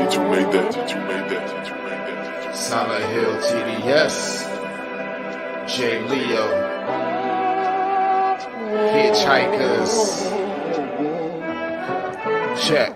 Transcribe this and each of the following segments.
that you made that, that you made that, that you made that. Silent Hill TDS, J. Leo, Hitchhikers. Check.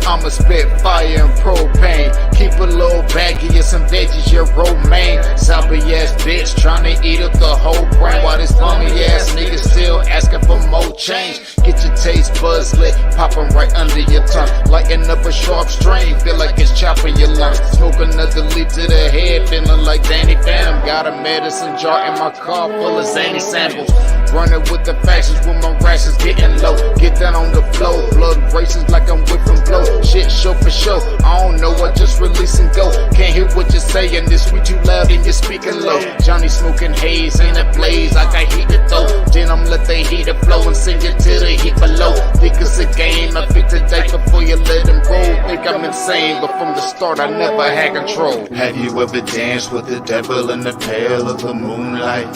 I'ma spit fire and propane. Keep a little baggie of some veggies, your romaine. Zombie ass bitch tryna eat up the whole brain. While this bummy ass nigga still asking for more change. Get your taste buds lit, popping right under your tongue. Lighting up a sharp strain, feel like it's chopping your lungs. Smoke another leaf to the head, feeling like Danny Phantom. Got a medicine jar in my car full of zany samples. Running with the factions with my rations getting low. Get down on the flow, blood races like I'm whipping blow. Shit show for show, I don't know, I just release and go. Can't hear what you're saying, this sweet too loud and you're speaking low. Johnny smoking haze in a blaze, I got heat to throw. Then I'm let the heater flow and send it to the heat below. Think it's a game, I pick the dice before you let them roll. Think I'm insane, but from the start I never had control. Have you ever danced with the devil in the pale of the moonlight?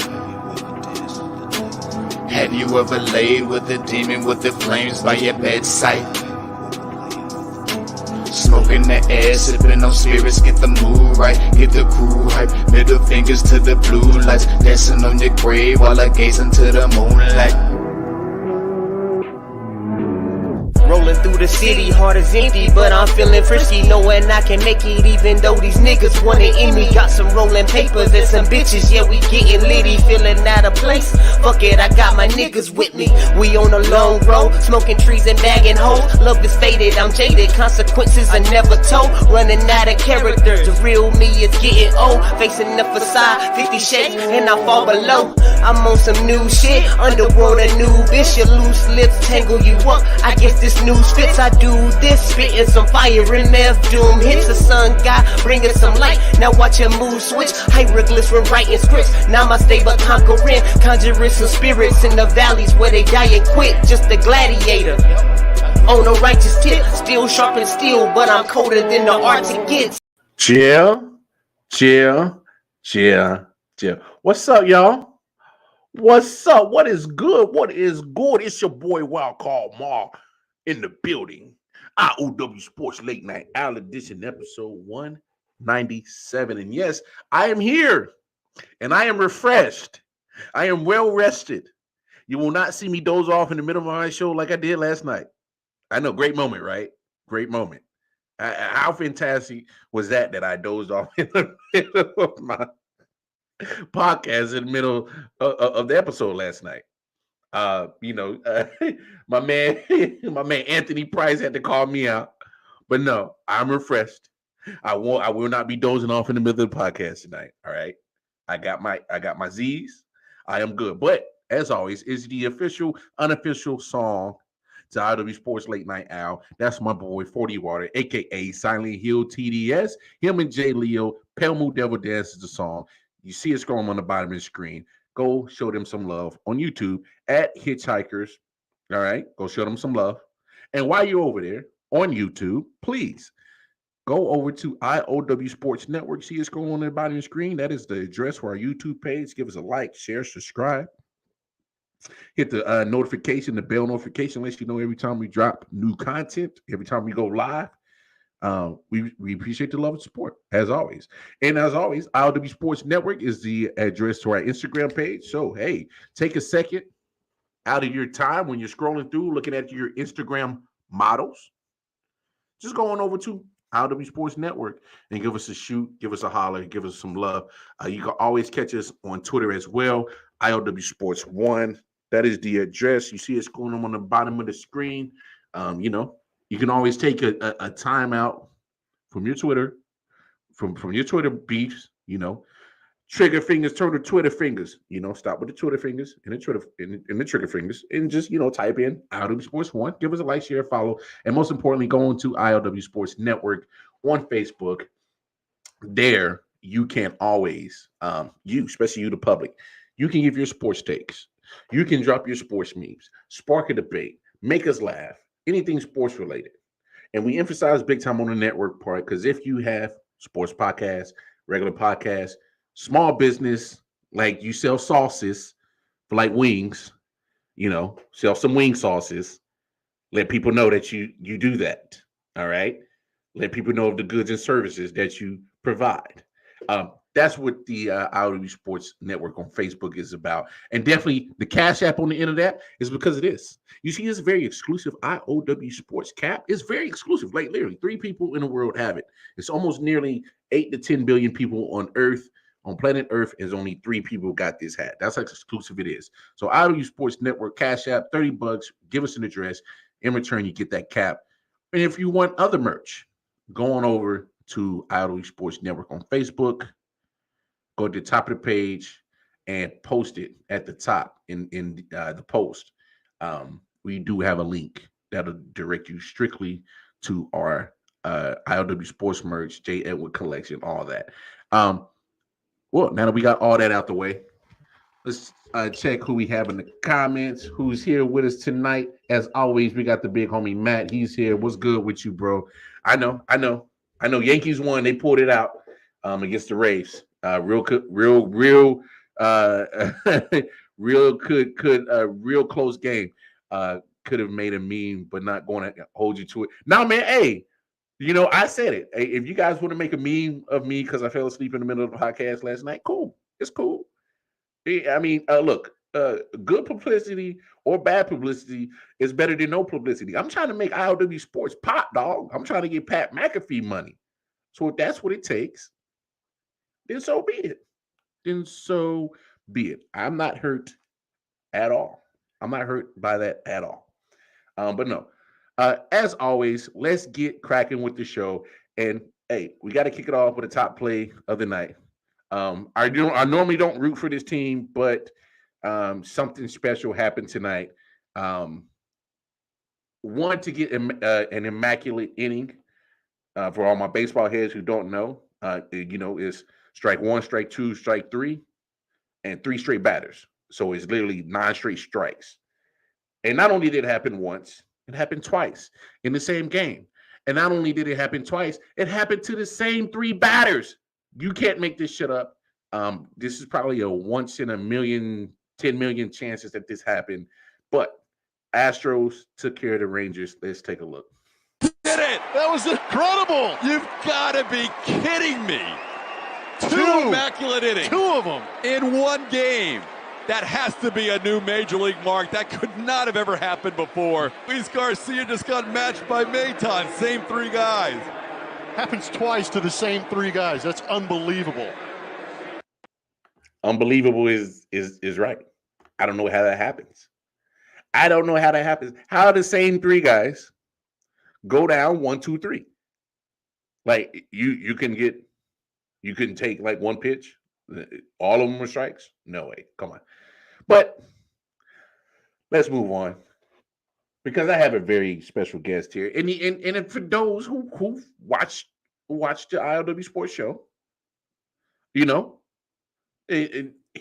Have you ever laid with a demon with the flames by your bedside? Smoking the air, sipping on spirits, get the mood right, get the crew hype. Middle fingers to the blue lights, dancing on your grave while I gaze into the moonlight. Rolling through the city, heart is empty, but I'm feeling frisky, knowing I can make it even though these niggas wanna end me. Got some rolling papers and some bitches, yeah, we getting litty, feeling out of place. Fuck it, I got my niggas with me. We on a long road, smoking trees and bagging hoes. Love is faded, I'm jaded, consequences are never told. Running out of character, the real me is getting old. Facing the facade, 50 shades, and I fall below. I'm on some new shit, underworld a new bitch. Your loose lips tangle you up, I guess this news fits. I do this, spitting some fire in F doom hits. The sun god bringing some light, now watch your mood switch. Hieroglyphs when writing scripts, namaste but conquering. Conjuring some spirits in the valleys where they die and quit. Just a gladiator on a righteous tip, still sharp and steel, but I'm colder than the Arctic gets. Chill. What's up, y'all? What's up? What is good? What is good? It's your boy Wild Call Mar in the building. I.O.W. Sports Late Night Owl Edition, episode 197. And yes, I am here and I am refreshed. I am well rested. You will not see me doze off in the middle of my show like I did last night. I know, great moment, right? Great moment. How fantastic was that I dozed off in the middle of my podcast in the middle of the episode last night. My man Anthony Price had to call me out, but no, I'm refreshed. I will not be dozing off in the middle of the podcast tonight. All right, I got my Z's. I am good, but as always, is the unofficial song to I.O.W. Sports Late Night Owl. That's my boy 40 Water, aka Silent Hill TDS. Him and J. Leo, Pale Moon Devil Dance is the song. You see it scrolling on the bottom of the screen. Go show them some love on YouTube at Hitchhikers. All right, go show them some love. And while you're over there on YouTube, please go over to I.O.W. Sports Network. See it scrolling on the bottom of the screen. That is the address for our YouTube page. Give us a like, share, subscribe. Hit the notification, the bell notification, lets you know every time we drop new content, every time we go live. We appreciate the love and support, as always. And as always, I.O.W. Sports Network is the address to our Instagram page. So, hey, take a second out of your time when you're scrolling through, looking at your Instagram models. Just go on over to I.O.W. Sports Network and give us a shoot, give us a holler, give us some love. You can always catch us on Twitter as well, I.O.W. Sports 1. That is the address. You see it's going on the bottom of the screen. You can always take a time out from your Twitter, from your Twitter beefs, trigger fingers, turn to Twitter fingers, stop with the Twitter fingers and the trigger fingers and just, type in I.O.W. Sports 1, give us a like, share, follow, and most importantly, go on to I.O.W. Sports Network on Facebook. There, you can always, especially you, the public, you can give your sports takes. You can drop your sports memes, spark a debate, make us laugh, anything sports related. And we emphasize big time on the network part, because if you have sports podcasts, regular podcasts, small business, like you sell sauces for like wings, sell some wing sauces, let people know that you do that. All right. let people know of the goods and services that you provide. That's what the I.O.W Sports Network on Facebook is about. And definitely the Cash App on the end of that is because of this. You see, this very exclusive I.O.W Sports cap. It's very exclusive. Like literally 3 people in the world have it. It's almost nearly 8 to 10 billion people on Earth. On planet Earth, is only 3 people got this hat. That's how exclusive it is. So I.O.W Sports Network Cash App, $30. Give us an address. In return, you get that cap. And if you want other merch, go on over to I.O.W Sports Network on Facebook. Go to the top of the page and post it at the top in the post. We do have a link that'll direct you strictly to our I.O.W Sports merch, J. Edward collection, all that. Well, now that we got all that out the way, let's check who we have in the comments. Who's here with us tonight? As always, we got the big homie Matt. He's here. What's good with you, bro? I know. Yankees won. They pulled it out against the Rays. Real close game. Could have made a meme, but not going to hold you to it. Now, man, hey, I said it. Hey, if you guys want to make a meme of me because I fell asleep in the middle of the podcast last night, cool. It's cool. I mean, look, good publicity or bad publicity is better than no publicity. I'm trying to make I.O.W Sports pop, dog. I'm trying to get Pat McAfee money. So if that's what it takes, then so be it. I'm not hurt at all. I'm not hurt by that at all. But no, as always, let's get cracking with the show. And hey, we got to kick it off with a top play of the night. I normally don't root for this team, but something special happened tonight. Wanted to get an immaculate inning for all my baseball heads who don't know. Is strike 1, strike 2, strike 3, and 3 straight batters. So it's literally 9 straight strikes. And not only did it happen once, it happened twice in the same game. And not only did it happen twice, it happened to the same 3 batters. You can't make this shit up. This is probably a once in a million, 10 million chances that this happened. But Astros took care of the Rangers. Let's take a look. Did it! That was incredible! You've got to be kidding me! 2 immaculate innings. 2 of them in one game. That has to be a new major league mark. That could not have ever happened before. Luis Garcia just got matched by Maton. Same 3 guys. Happens twice to the same 3 guys. That's unbelievable. Unbelievable is right. I don't know how that happens. How the same 3 guys go down 1, 2, 3. Like you can take like one pitch. All of them are strikes? No way. Come on. But let's move on because I have a very special guest here. And for those who watched the I.O.W Sports Show, he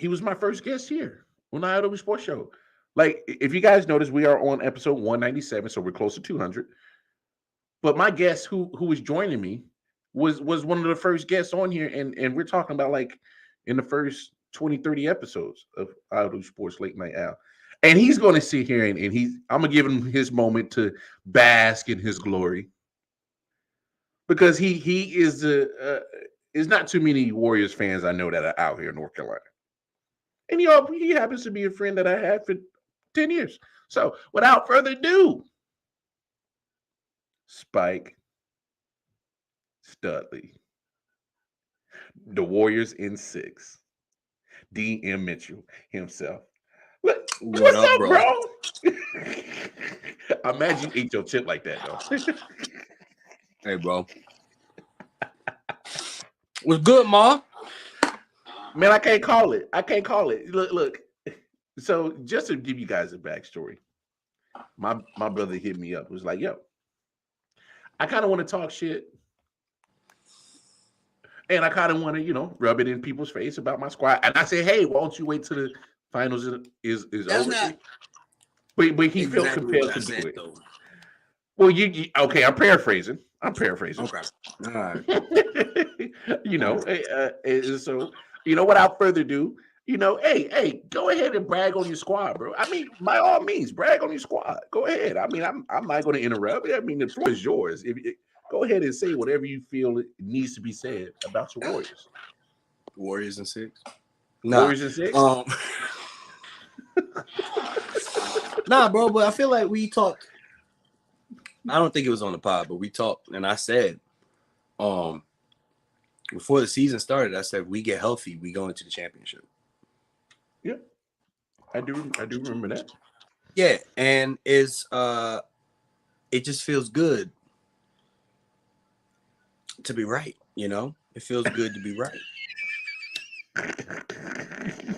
was my first guest here on the I.O.W Sports Show. Like, if you guys notice, we are on episode 197, so we're close to 200. But my guest who was joining me was one of the first guests on here, and we're talking about like in the first 20, 30 episodes of I.O.W Sports Late Night Al. And he's going to sit here and I'm going to give him his moment to bask in his glory. Because he is there's not too many Warriors fans I know that are out here in North Carolina. And he happens to be a friend that I had for 10 years. So without further ado, Spike Studley. The Warriors in 6. D.M. Mitchell himself. What's up, bro? Imagine you eat your chip like that, though. Hey, bro. What's good, Ma? Man, I can't call it. Look. So just to give you guys a backstory, my brother hit me up. It was like, yo, I kind of want to talk shit. And I kind of want to, rub it in people's face about my squad. And I said, hey, why don't you wait till the finals is over? Not but he exactly felt compelled to do it. Though. Well, you okay? I'm paraphrasing. Okay. All right. So without further ado, hey, go ahead and brag on your squad, bro. I mean, by all means, brag on your squad. Go ahead. I mean, I'm not going to interrupt. I mean, the floor is yours. go ahead and say whatever you feel it needs to be said about your Warriors. Warriors in 6. Nah. Warriors in 6? Nah, bro, but I feel like we talked. I don't think it was on the pod, but we talked, and I said, before the season started, I said, we get healthy, we go into the championship. Yeah. I do remember that. Yeah, and it just feels good to be right, you know? It feels good to be right.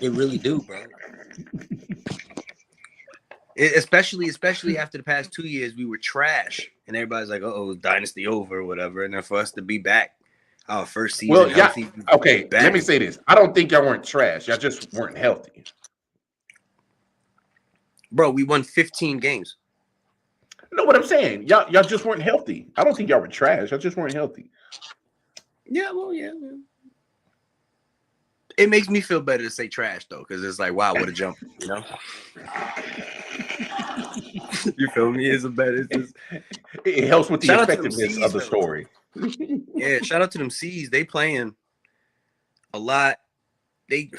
It really do, bro. Especially after the past 2 years, we were trash, and everybody's like, "Oh, dynasty over," or whatever. And then for us to be back, our first season Well, healthy. yeah. Okay, let me say this. I don't think y'all weren't trash. Y'all just weren't healthy. Bro, we won 15 games. You know what I'm saying? Y'all just weren't healthy. I don't think y'all were trash. Y'all just weren't healthy. Yeah, well, yeah. It makes me feel better to say trash though, because it's like, wow, what a jump, you know. You feel me? It's a better. It helps with the Shout out to them effectiveness C's, of the though. story. Yeah, shout out to them C's. They playing a lot. They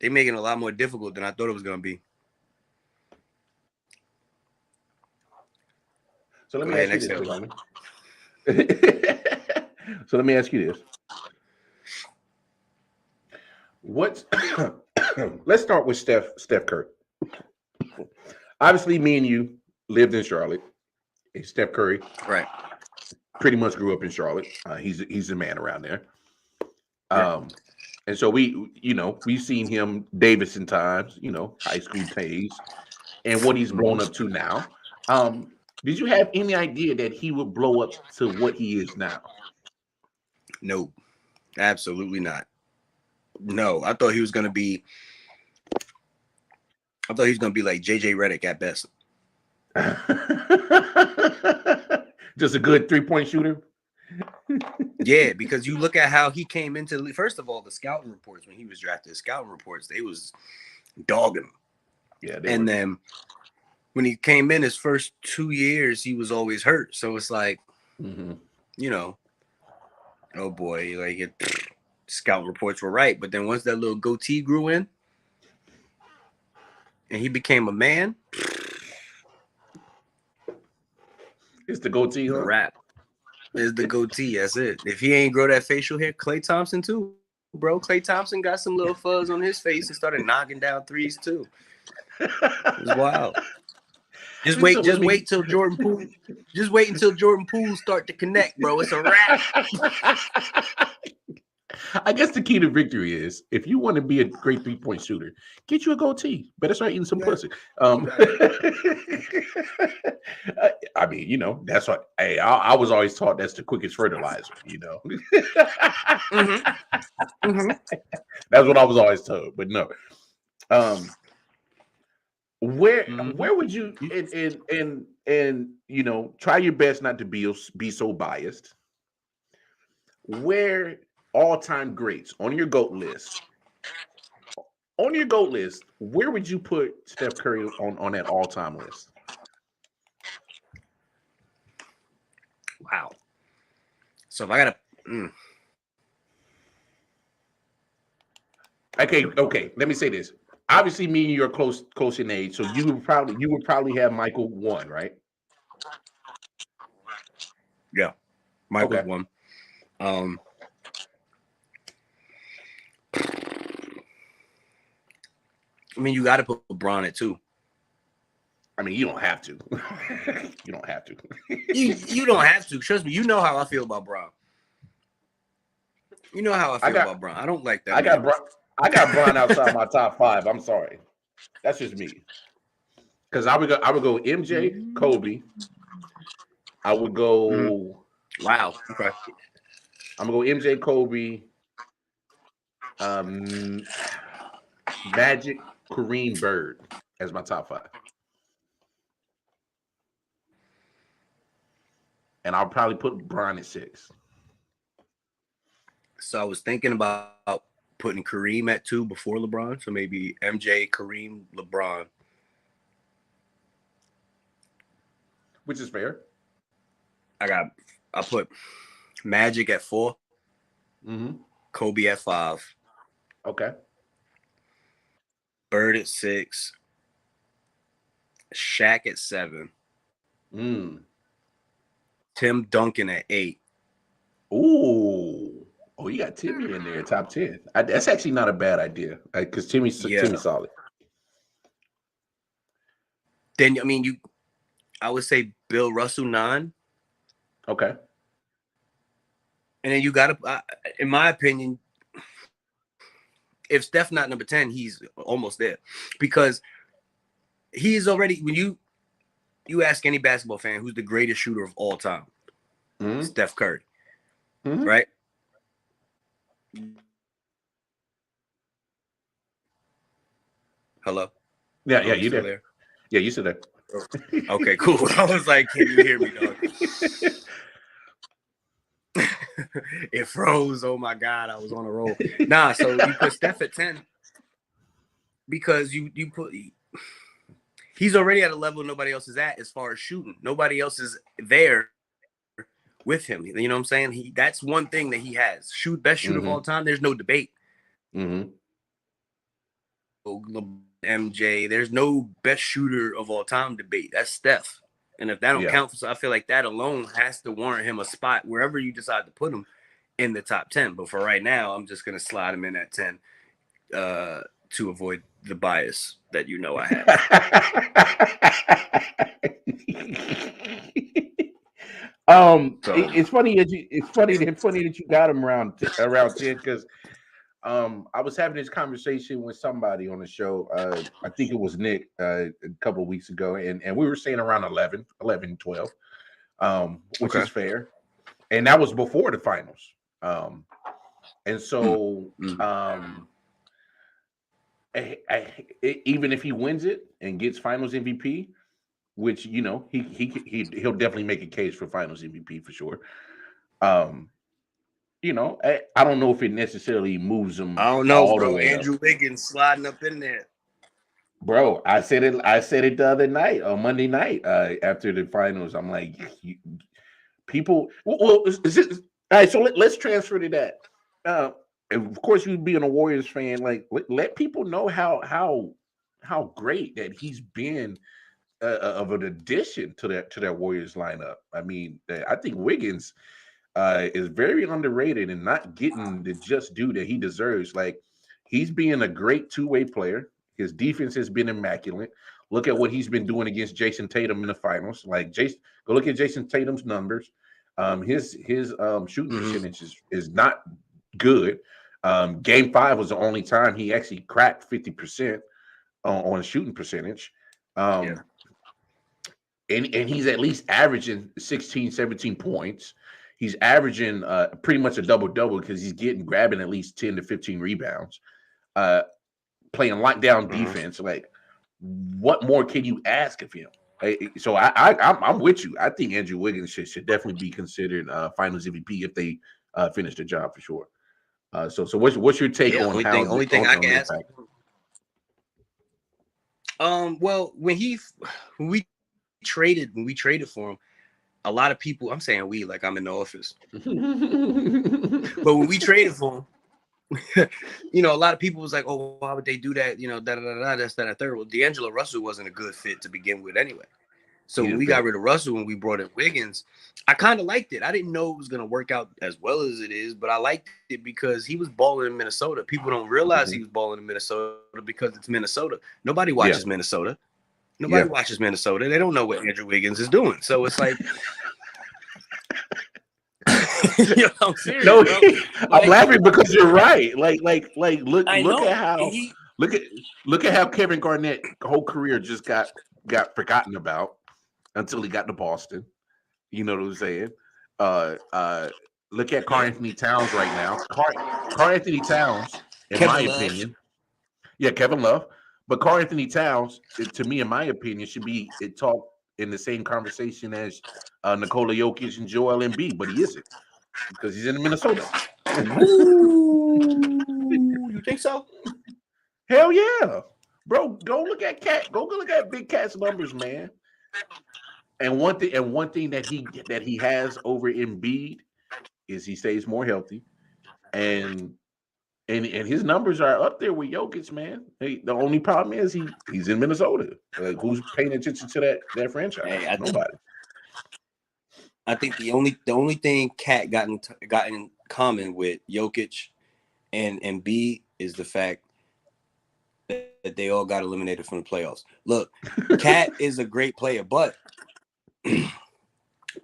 making it a lot more difficult than I thought it was gonna be. So let Go me ahead, ask you next this, Tsunami. So let me ask you this. What's let's start with Steph Curry. Obviously, me and you lived in Charlotte. And Steph Curry, Right. pretty much grew up in Charlotte. He's a man around there. Yeah. And so we've seen him Davidson times, high school days, and what he's blown up to now. Did you have any idea that he would blow up to what he is now? No, absolutely not. No, I thought he was gonna be like JJ Redick at best. Just a good 3-point shooter. Yeah, because you look at how he came into the league. First of all, the scouting reports when he was drafted, they was dogging him. Yeah, and then when he came in his first 2 years, he was always hurt. So it's like, oh boy, scout reports were right. But then once that little goatee grew in and he became a man, it's the goatee, huh? Rap. It's the goatee. That's it. If he ain't grow that facial hair, Klay Thompson too, bro. Klay Thompson got some little fuzz on his face and started knocking down threes too. It was wild. Just wait till Jordan Poole. Just wait until Jordan Poole start to connect, bro. It's a wrap. I guess the key to victory is if you want to be a great 3-point shooter, get you a goatee. Better start eating some pussy. I mean, that's what. Hey, I was always taught that's the quickest fertilizer. That's what I was always told. But no, where would you and try your best not to be so biased. Where all-time greats on your GOAT list? On your GOAT list, where would you put Steph Curry on that all-time list? Wow. So if I gotta Okay. Let me say this. Obviously, me and you are close in age, so you would probably have Michael 1, right? Yeah, Michael's 1. I mean, you got to put LeBron at 2. I mean, you don't have to. You don't have to. you don't have to. Trust me. You know how I feel about Bron. You know how I feel about Bron. I don't like that. I got Bron outside my top 5. I'm sorry. That's just me. Because I would go MJ, Kobe. I would go. Wow. Okay. I'm gonna go MJ, Kobe, Magic, Kareem, Bird as my top 5. And I'll probably put Bron at 6. So I was thinking about putting Kareem at 2 before LeBron. So maybe MJ, Kareem, LeBron. Which is fair. I got I put Magic at 4, Kobe at 5, Okay. Bird at 6, Shaq at 7, Tim Duncan at 8. Ooh. Oh, you got Timmy in there, top 10. That's actually not a bad idea because Timmy's solid. Then, I mean, I would say Bill Russell 9. Okay. And then you got to, in my opinion, if Steph not number 10, he's almost there. Because he's already, when you ask any basketball fan who's the greatest shooter of all time, Steph Curry, right? Hello? Yeah, you there. Yeah, you said that. Okay, cool. I was like, can you hear me, dog? It froze. Oh my God, I was on a roll. Nah, so you put Steph at 10 because you put he's already at a level nobody else is at as far as shooting. Nobody else is there with him. You know what I'm saying? That's one thing that he has. Best shooter of all time. There's no debate. MJ, there's no best shooter of all time debate. That's Steph. And if that don't count for, so I feel like that alone has to warrant him a spot wherever you decide to put him in the top 10. But for right now, I'm just gonna slide him in at 10 to avoid the bias that I have. It's funny that you got him around 10 because I was having this conversation with somebody on the show. I think it was Nick a couple of weeks ago, and we were saying around 11, 12, which is fair. And that was before the finals. And so even if he wins it and gets finals MVP, which he'll definitely make a case for finals MVP for sure. I don't know if it necessarily moves him. I don't know, bro. Andrew Wiggins sliding up in there. Bro, I said it the other night, on Monday night, after the finals. I'm like, people. Well, is it, all right. So let's transfer to that. Of course, you being a Warriors fan, like let people know how great that he's been of an addition to that Warriors lineup. I mean, I think Wiggins is very underrated and not getting the just due that he deserves. Like, he's being a great two-way player. His defense has been immaculate. Look at what he's been doing against Jason Tatum in the finals. Like, go look at Jason Tatum's numbers. His shooting percentage is not good. Game 5 was the only time he actually cracked 50% on shooting percentage. And he's at least averaging 16, 17 points. He's averaging pretty much a double-double because he's grabbing at least 10 to 15 rebounds, playing lockdown defense. Like, what more can you ask of him? So I'm with you. I think Andrew Wiggins should definitely be considered Finals MVP if they finish the job for sure. So what's your take on how? Only thing I can ask. Well, when we traded for him, a lot of people, I'm saying we, like I'm in the office. But when we traded for him, a lot of people was like, oh, why would they do that? That's that, third. Well, D'Angelo Russell wasn't a good fit to begin with anyway. So when we got rid of Russell, when we brought in Wiggins, I kind of liked it. I didn't know it was going to work out as well as it is, but I liked it because he was balling in Minnesota. People don't realize he was balling in Minnesota because it's Minnesota. Nobody watches Minnesota. Nobody watches Minnesota. They don't know what Andrew Wiggins is doing. So it's like, I'm serious. No, bro. I'm laughing because you're right. Look at how Kevin Garnett's whole career just got forgotten about until he got to Boston. You know what I'm saying? Look at Karl Anthony Towns right now. Karl Anthony Towns, in my opinion, Kevin Love. But Karl Anthony Towns, to me, in my opinion, should be talked in the same conversation as Nikola Jokic and Joel Embiid, but he isn't because he's in Minnesota. Ooh, you think so? Hell yeah, bro! Go look at Big Cat's numbers, man. And one thing that he has over Embiid is he stays more healthy, and his numbers are up there with Jokic, man. The only problem is he's in Minnesota. Like, who's paying attention to that franchise? Hey, Nobody. I think the only thing Cat got in common with Jokic and Embiid is the fact that they all got eliminated from the playoffs. Look, Cat is a great player, but I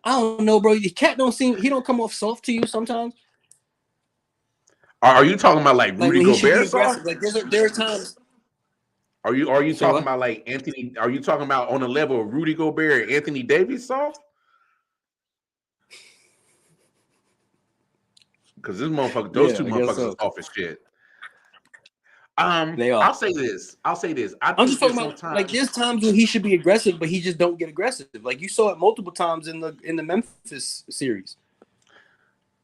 don't know, bro. Cat he don't come off soft to you sometimes. Are you talking about like Rudy when he should be Gobert soft? aggressive. Like there are times. Are you Say talking what? about like Anthony? Are you talking about on the level of Rudy Gobert and Anthony Davis soft? Because those two I guess motherfuckers so. are soft as shit. They are. I'll say this. I I'm think just talking that about sometimes, like there's times when he should be aggressive, but he just don't get aggressive. Like you saw it multiple times in the Memphis series.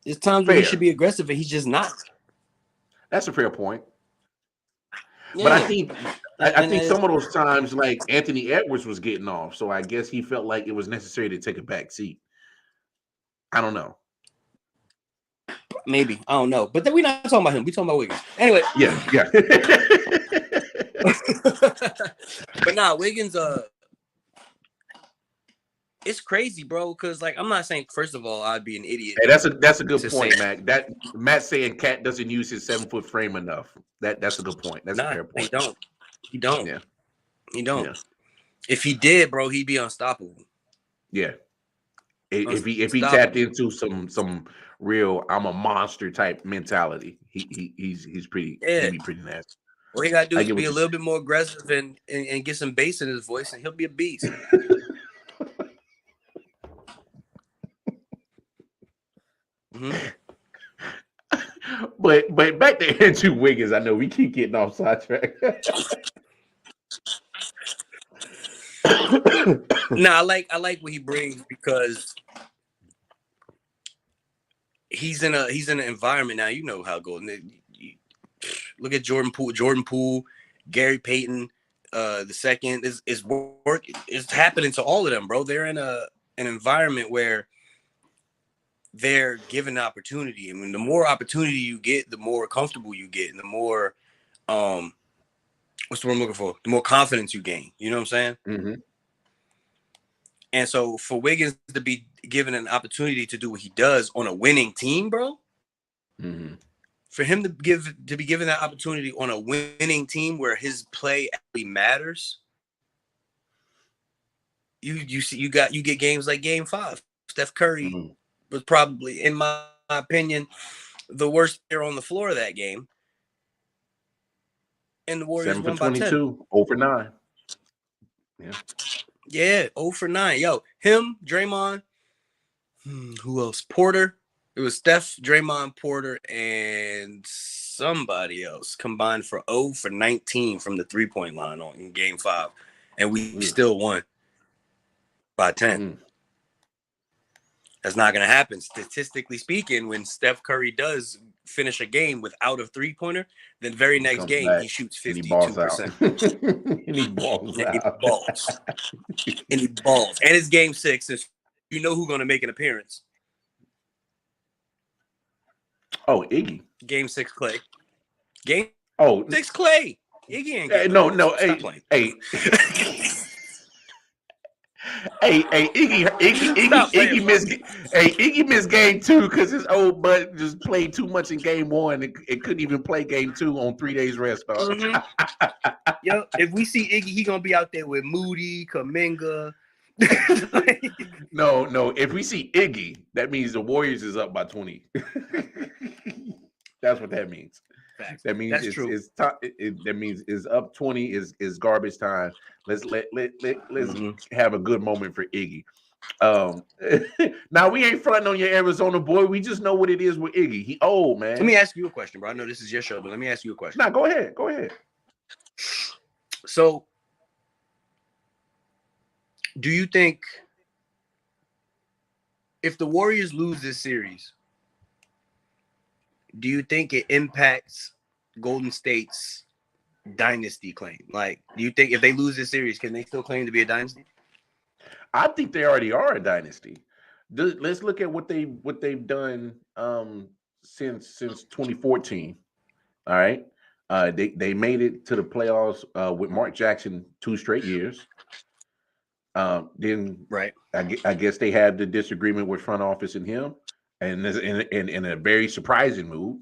There's times when he should be aggressive, and he's just not. that's a fair point. Yeah. But I think some of those times, like Anthony Edwards was getting off, so I guess he felt like it was necessary to take a back seat. I don't know. Maybe, I don't know, but then we're not talking about him. We're talking about Wiggins. Anyway, Yeah. But nah, Wiggins. It's crazy, bro. Because like I'm not saying first of all I'd be an idiot. Hey, that's a good to point, say Mac. That Matt saying Cat doesn't use his 7-foot frame enough. That's a good point. That's a fair point. He don't. Yeah. He don't. Yeah. If he did, bro, he'd be unstoppable. Yeah. If he tapped into some real I'm a monster type mentality, he'd be pretty nasty. All he gotta do is be a little bit more aggressive and get some bass in his voice, and he'll be a beast. Mm-hmm. But back to Andrew Wiggins, I know we keep getting off sidetrack. Nah, I like what he brings because he's in an environment now. You know how it goes. Look at Jordan Poole, Gary Payton, the second is work. It's happening to all of them, bro. They're in an environment where they're given opportunity. I mean, the more opportunity you get, the more comfortable you get, and the more what's the word I'm looking for? The more confidence you gain. You know what I'm saying? Mm-hmm. And so for Wiggins to be given an opportunity to do what he does on a winning team, bro. Mm-hmm. For him to be given that opportunity on a winning team where his play actually matters, you get games like Game 5. Steph Curry was probably, in my opinion, the worst player on the floor of that game, and the Warriors 7 for won by 10. 22, 0 for 9. Yeah, 0 for 9. Yo, him, Draymond, who else? Porter. It was Steph, Draymond, Porter, and somebody else combined for 0 for 19 from the 3-point line in Game 5. And we still won by 10. That's not going to happen. Statistically speaking, when Steph Curry does finish a game without a 3-pointer, then very next game he shoots 52%. And he balls out. And he balls. And it's Game 6. And you know who's going to make an appearance. Oh, Iggy. Game 6 Clay. Game 6 Clay. Iggy ain't hey, no. Hey. Iggy missed game 2 because his old butt just played too much in game 1 and couldn't even play game 2 on 3 days rest. Yo, if we see Iggy, he gonna be out there with Moody, Kuminga. No. If we see Iggy, that means the Warriors is up by 20. That's what that means. Facts. That means That's true. That means is up 20 is garbage time. Let's have a good moment for Iggy. Now we ain't fronting on your Arizona boy. We just know what it is with Iggy. He old, man. Let me ask you a question, bro. I know this is your show, but let me ask you a question. Nah, go ahead. So, do you think if the Warriors lose this series, do you think it impacts Golden State's dynasty claim? Like, do you think if they lose this series, can they still claim to be a dynasty? I think they already are a dynasty. Let's look at what they've done since 2014. All right. They made it to the playoffs with Mark Jackson 2 straight years. Then Right. I guess they had the disagreement with front office and him, and in a very surprising move,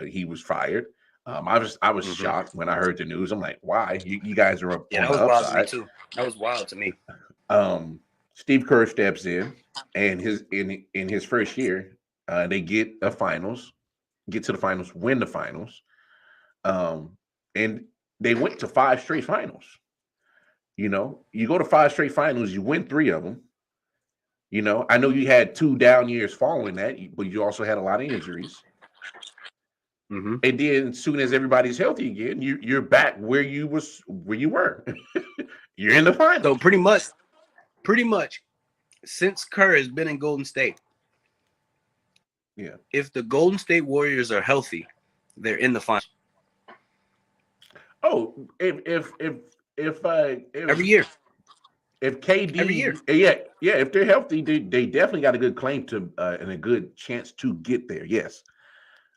he was fired. I was shocked when I heard the news. I'm like, why? You guys are up Yeah, on that the was wild to me upside. too. That was wild to me. Steve Kerr steps in, and in his first year, they get to the finals, win the finals, and they went to 5 straight finals. You go to 5 straight finals, you win 3 of them. I know you had 2 down years following that, but you also had a lot of injuries. Mm-hmm. And then, as soon as everybody's healthy again, you're back where you were. You're in the finals. So pretty much, since Kerr has been in Golden State, Yeah. if the Golden State Warriors are healthy, they're in the finals. Oh, if Every year. If KD, Every year. yeah, if they're healthy, they definitely got a good claim to and a good chance to get there. Yes.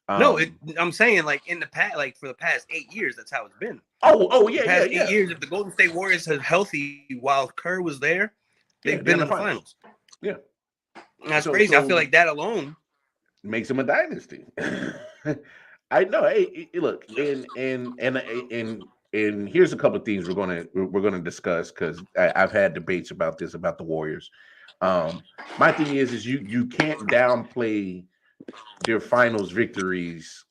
No, I'm saying like in the past, like for the past 8 years, that's how it's been. Oh, The yeah, past yeah. 8 years, if the Golden State Warriors are healthy while Kerr was there, they've Yeah, been in the finals. Yeah. And that's crazy. I feel like that alone makes them a dynasty. I know. Hey, look, and here's a couple of things we're gonna discuss, because I've had debates about this, about the Warriors. My thing is you can't downplay their finals victories,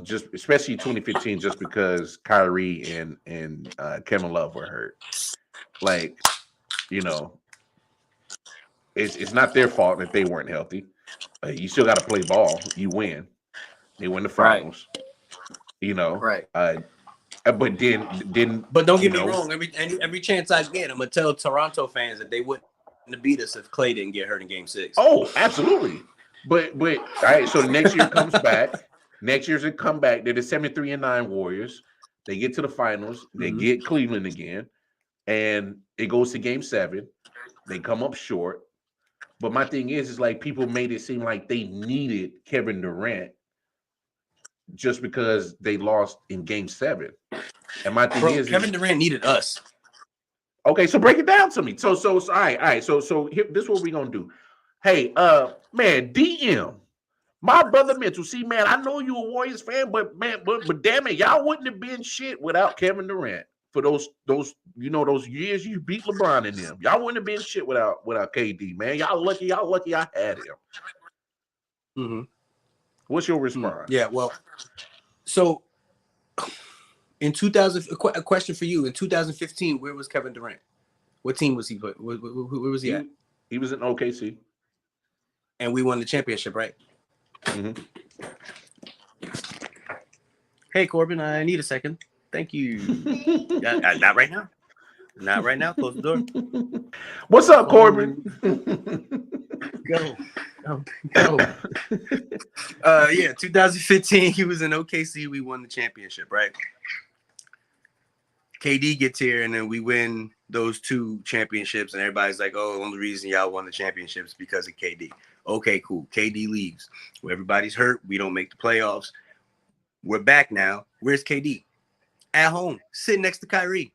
just especially 2015, just because Kyrie and Kevin Love were hurt. Like, it's not their fault that they weren't healthy. You still got to play ball. You win. They win the finals. Right. But then. But don't get me wrong. Every chance I get, I'm gonna tell Toronto fans that they wouldn't have beat us if Clay didn't get hurt in Game 6. Oh, absolutely. But all right. So next year comes back. Next year's a comeback. They're the 73-9 Warriors. They get to the finals. They get Cleveland again, and it goes to Game 7. They come up short. But my thing is like, people made it seem like they needed Kevin Durant just because they lost in Game 7. And my thing is Kevin Durant needed us. Okay, so break it down to me. So all right. So here, this is what we're gonna do. Hey, man, DM my brother Mitchell. See, man, I know you a Warriors fan, but damn it, y'all wouldn't have been shit without Kevin Durant. For those years you beat LeBron and them, y'all wouldn't have been shit without KD, man. Y'all lucky I had him. Mm-hmm. What's your response? Yeah, well, so in 2000, a question for you. In 2015, where was Kevin Durant? What team was he put? Where was he at? He was in OKC. And we won the championship, right? Mm-hmm. Hey, Corbin, I need a second. Thank you. Not right now. Not right now. Close the door. What's up, Corbin? Go. Yeah, 2015, he was in OKC. We won the championship, right? KD gets here, and then we win those 2 championships, and everybody's like, oh, the only reason y'all won the championships is because of KD. Okay, cool. KD leaves. Well, everybody's hurt. We don't make the playoffs. We're back now. Where's KD? At home, sitting next to Kyrie.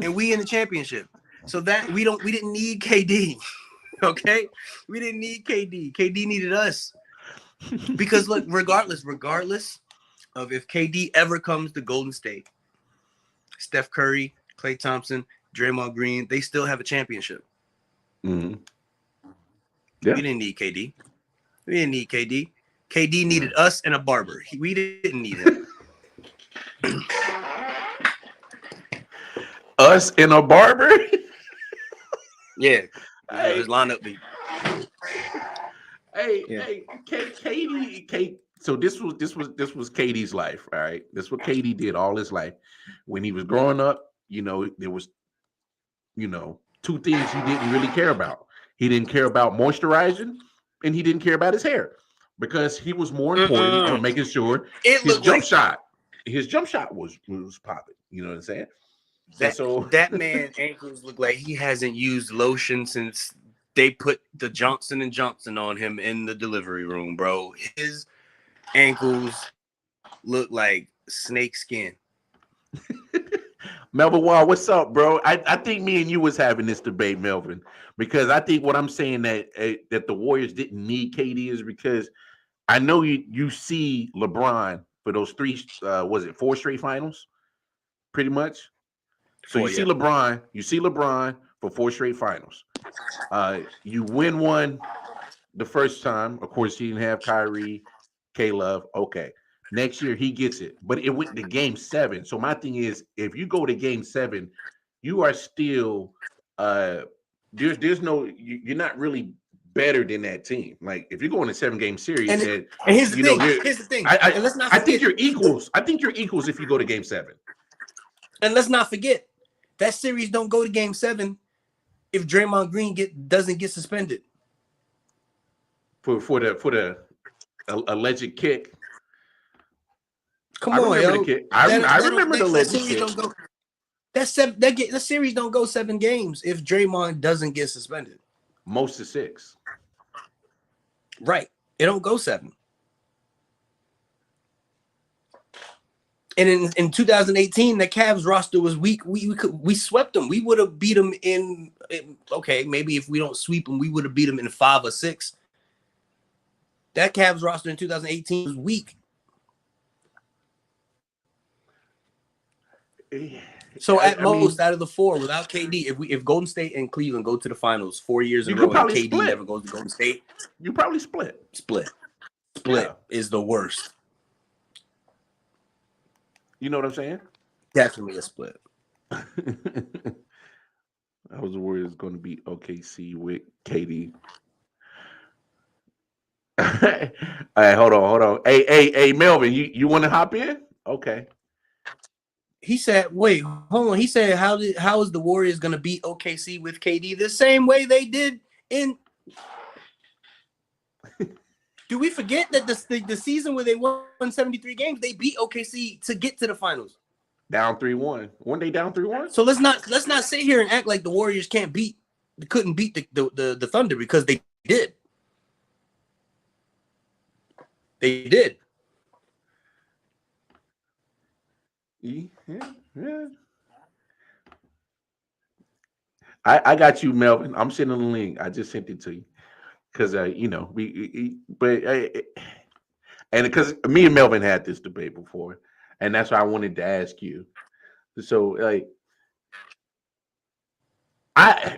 And we in the championship. So that we didn't need KD. Okay? We didn't need KD. KD needed us. Because look, regardless of if KD ever comes to Golden State, Steph Curry, Klay Thompson, Draymond Green, they still have a championship. Mm-hmm. Yeah. We didn't need KD. KD needed us and a barber. We didn't need him. Us and a barber? Yeah. His lineup be. Hey, KD. So this was KD's life, all right? This is what KD did all his life. When he was growing up, there was, 2 things he didn't really care about. He didn't care about moisturizing, and he didn't care about his hair, because he was more important on making sure his jump shot was popping. You know what I'm saying? That man ankles look like he hasn't used lotion since they put the Johnson and Johnson on him in the delivery room, bro. His ankles look like snake skin. Melvin Wall, what's up, bro? I think me and you was having this debate, Melvin, because I think what I'm saying that the Warriors didn't need KD is because I know you see LeBron for those four straight finals, pretty much. So you see LeBron for four straight finals. You win one the first time. Of course, he didn't have Kyrie, K-Love. Okay. Next year he gets it, but it went to game 7. So my thing is, if you go to game 7, you are still there's no you're not really better than that team. Like if you're going to 7-game series, And here's the thing. Here's the thing. And let's not forget, I think you're equals. I think you're equals if you go to game 7. And let's not forget that series don't go to game 7 if Draymond Green doesn't get suspended for the alleged kick. Come on, yo. The kick. I remember the alleged kick. That series don't go 7 games if Draymond doesn't get suspended. Most of 6. Right. It don't go 7. And in 2018, the Cavs roster was weak. We swept them. We would have beat them in okay, maybe if we don't sweep them, we would have beat them in 5 or 6. That Cavs roster in 2018 was weak. So at most, out of the 4, without KD, if Golden State and Cleveland go to the finals 4 years in a row and KD never goes to Golden State, you probably split. Split is the worst. You know what I'm saying? Definitely a split. I was worried it was going to be OKC with KD. All right, hold on. Hey, Melvin, you want to hop in? Okay. He said, "Wait, hold on." He said, "How is the Warriors going to beat OKC with KD the same way they did in?" Do we forget that the season where they won 73 games, they beat OKC to get to the finals? Down 3-1. Weren't they down 3-1? So let's not sit here and act like the Warriors couldn't beat the Thunder, because they did. They did. Yeah. I got you, Melvin. I'm sending the link. I just sent it to you because and because me and Melvin had this debate before, and that's why I wanted to ask you. So,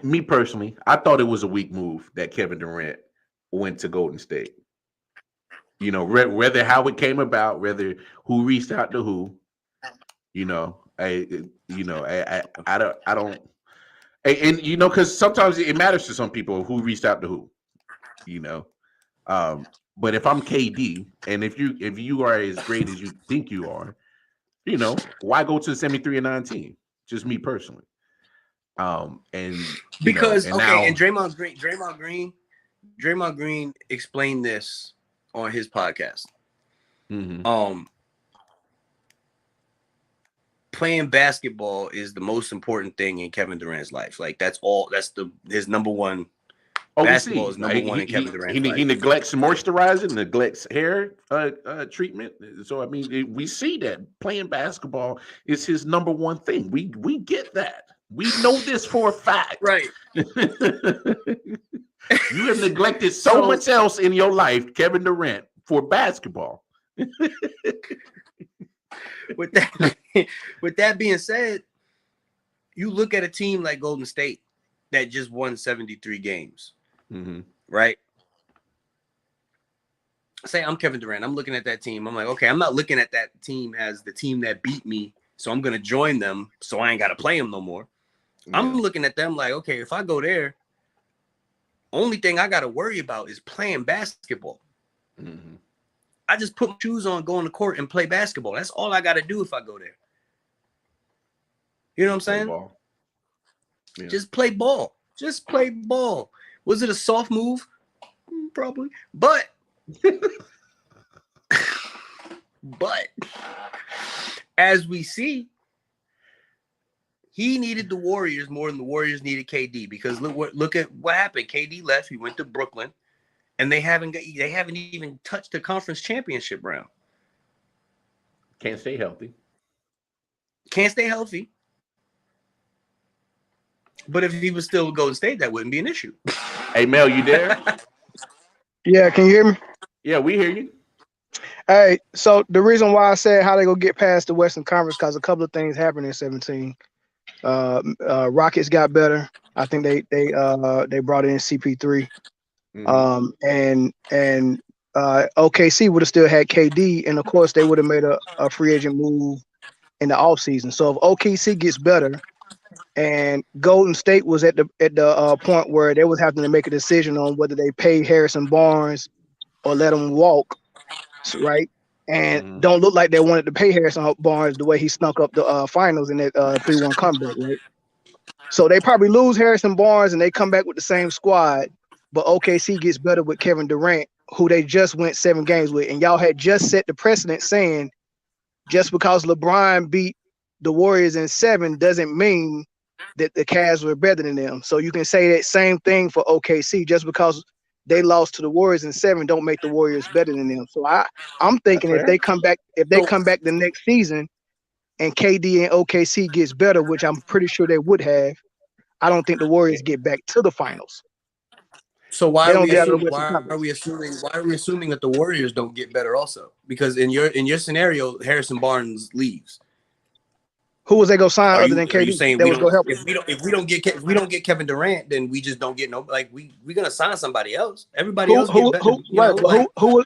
me personally, I thought it was a weak move that Kevin Durant went to Golden State. Whether how it came about, whether who reached out to who. I don't, because sometimes it matters to some people who reached out to who, but if I'm KD and if you are as great as you think you are, why go to the 73-19? Just me personally. And Draymond Green explained this on his podcast. Mm-hmm. Playing basketball is the most important thing in Kevin Durant's life. Like that's his number one. Basketball is number one in Kevin Durant's life. He neglects moisturizing, neglects hair treatment. So we see that playing basketball is his number one thing. We get that. We know this for a fact. Right. You have neglected so much else in your life, Kevin Durant, for basketball. With that being said, you look at a team like Golden State that just won 73 games, right? Say I'm Kevin Durant. I'm looking at that team. I'm like, okay, I'm not looking at that team as the team that beat me, so I'm going to join them so I ain't got to play them no more. Yeah. I'm looking at them like, okay, if I go there, only thing I got to worry about is playing basketball. Mm-hmm. I just put my shoes on, go on the court, and play basketball. That's all I got to do if I go there. You know what I'm saying? Yeah. Just play ball. Just play ball. Was it a soft move? Probably. But as we see, He needed the Warriors more than the Warriors needed KD because look at what happened. KD left. He went to Brooklyn, and they haven't even touched the conference championship round. Can't stay healthy. Can't stay healthy. But if he was still Golden State, that wouldn't be an issue. Hey, Mel, you there? Yeah, can you hear me? Yeah, we hear you. Hey, so the reason why I said how they gonna get past the Western Conference because a couple of things happened in 17. Rockets got better. I think they brought in CP3. And OKC would have still had KD, and of course they would have made a free agent move in the offseason. So if OKC gets better, and Golden State was at the point where they was having to make a decision on whether they pay Harrison Barnes or let him walk, right? And don't look like they wanted to pay Harrison Barnes the way he snuck up the finals in that 3-1 comeback, right? So they probably lose Harrison Barnes and they come back with the same squad, but OKC gets better with Kevin Durant, who they just went 7 games with. And y'all had just set the precedent saying just because LeBron beat the Warriors in 7 doesn't mean that the Cavs were better than them. So you can say that same thing for OKC. Just because they lost to the Warriors in 7 don't make the Warriors better than them. So I'm thinking if they come back the next season and KD and OKC gets better, which I'm pretty sure they would have, I don't think the Warriors get back to the finals. So why are we assuming that the Warriors don't get better also? Because in your scenario, Harrison Barnes leaves. Who was they gonna sign other than KD? Are you saying if we don't get Kevin Durant, then we just don't get we're gonna sign somebody else. Everybody else get better. Who